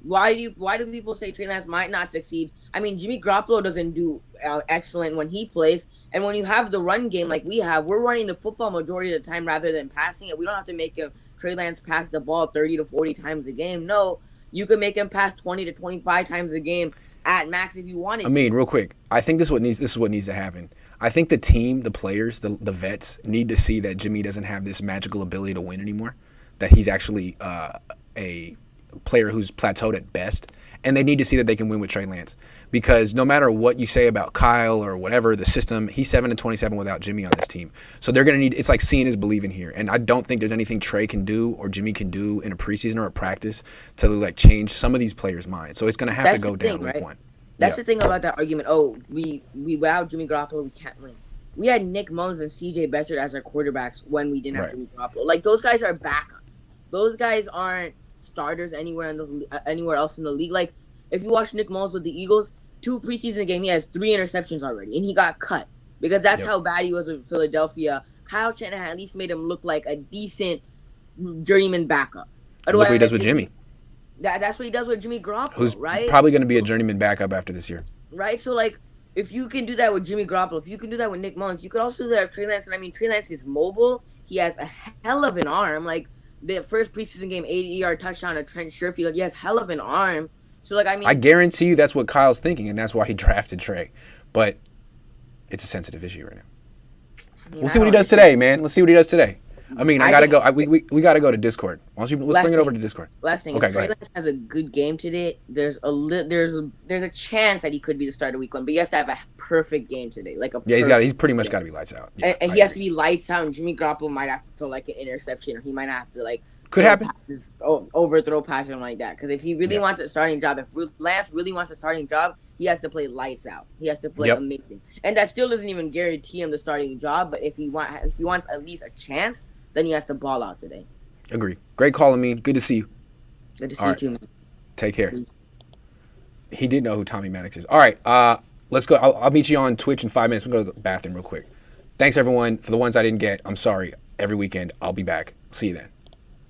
Why do people say Trey Lance might not succeed? I mean, Jimmy Garoppolo doesn't do excellent when he plays. And when you have the run game like we have, we're running the football majority of the time rather than passing it. We don't have to make Trey Lance pass the ball 30 to 40 times a game. No, you can make him pass 20 to 25 times a game at max if you wanted. I mean, real quick, I think this is what needs to happen. I think the team, the players, the vets need to see that Jimmy doesn't have this magical ability to win anymore, that he's actually a player who's plateaued at best, and they need to see that they can win with Trey Lance, because no matter what you say about Kyle or whatever, the system, he's 7-27 without Jimmy on this team. So they're going to need, it's like seeing is believing here. And I don't think there's anything Trey can do or Jimmy can do in a preseason or a practice to like change some of these players' minds. So it's going to have to go down week 1. That's the thing about that argument. Oh, we without Jimmy Garoppolo, we can't win. We had Nick Mullins and CJ Beathard as our quarterbacks when we didn't have Jimmy Garoppolo. Like, those guys are backups. Those guys aren't starters anywhere else in the league. Like if you watch Nick Mullins with the Eagles, 2 preseason games, he has 3 interceptions already, and he got cut because that's how bad he was with Philadelphia. Kyle Shanahan at least made him look like a decent journeyman backup. Look what he does with Jimmy. That's what he does with Jimmy Garoppolo, who's right? probably going to be a journeyman backup after this year. Right? So, like, if you can do that with Jimmy Garoppolo, if you can do that with Nick Mullins, you could also do that with Trey Lance. And I mean, Trey Lance is mobile. He has a hell of an arm. Like, the first preseason game, 80-yard touchdown to Trent Sherfield. He has hell of an arm. So, like, I mean, I guarantee you that's what Kyle's thinking, and that's why he drafted Trey. But it's a sensitive issue right now. We'll see what he does today, man. Let's see what he does today. I mean, I gotta go. We gotta go to Discord. Let's bring it over to Discord. Last thing, okay, if Trey Lance has a good game today, there's a chance that he could be the starter week 1, but he has to have a perfect game today, like a he's pretty much got to be lights out. Yeah, and he has to be lights out. And Jimmy Garoppolo might have to throw like an interception, or he might have to like could happen overthrow passes, something like that. Because if he really wants a starting job, if Lance really wants a starting job, he has to play lights out. He has to play amazing, and that still doesn't even guarantee him the starting job. But if he wants at least a chance, then he has to ball out today. Agree. Great calling me. Good to see you. Good to see you too, man. Take care. Peace. He did know who Tommy Maddox is. All right, let's go. I'll meet you on Twitch in 5 minutes. We'll go to the bathroom real quick. Thanks, everyone. For the ones I didn't get, I'm sorry. Every weekend, I'll be back. See you then.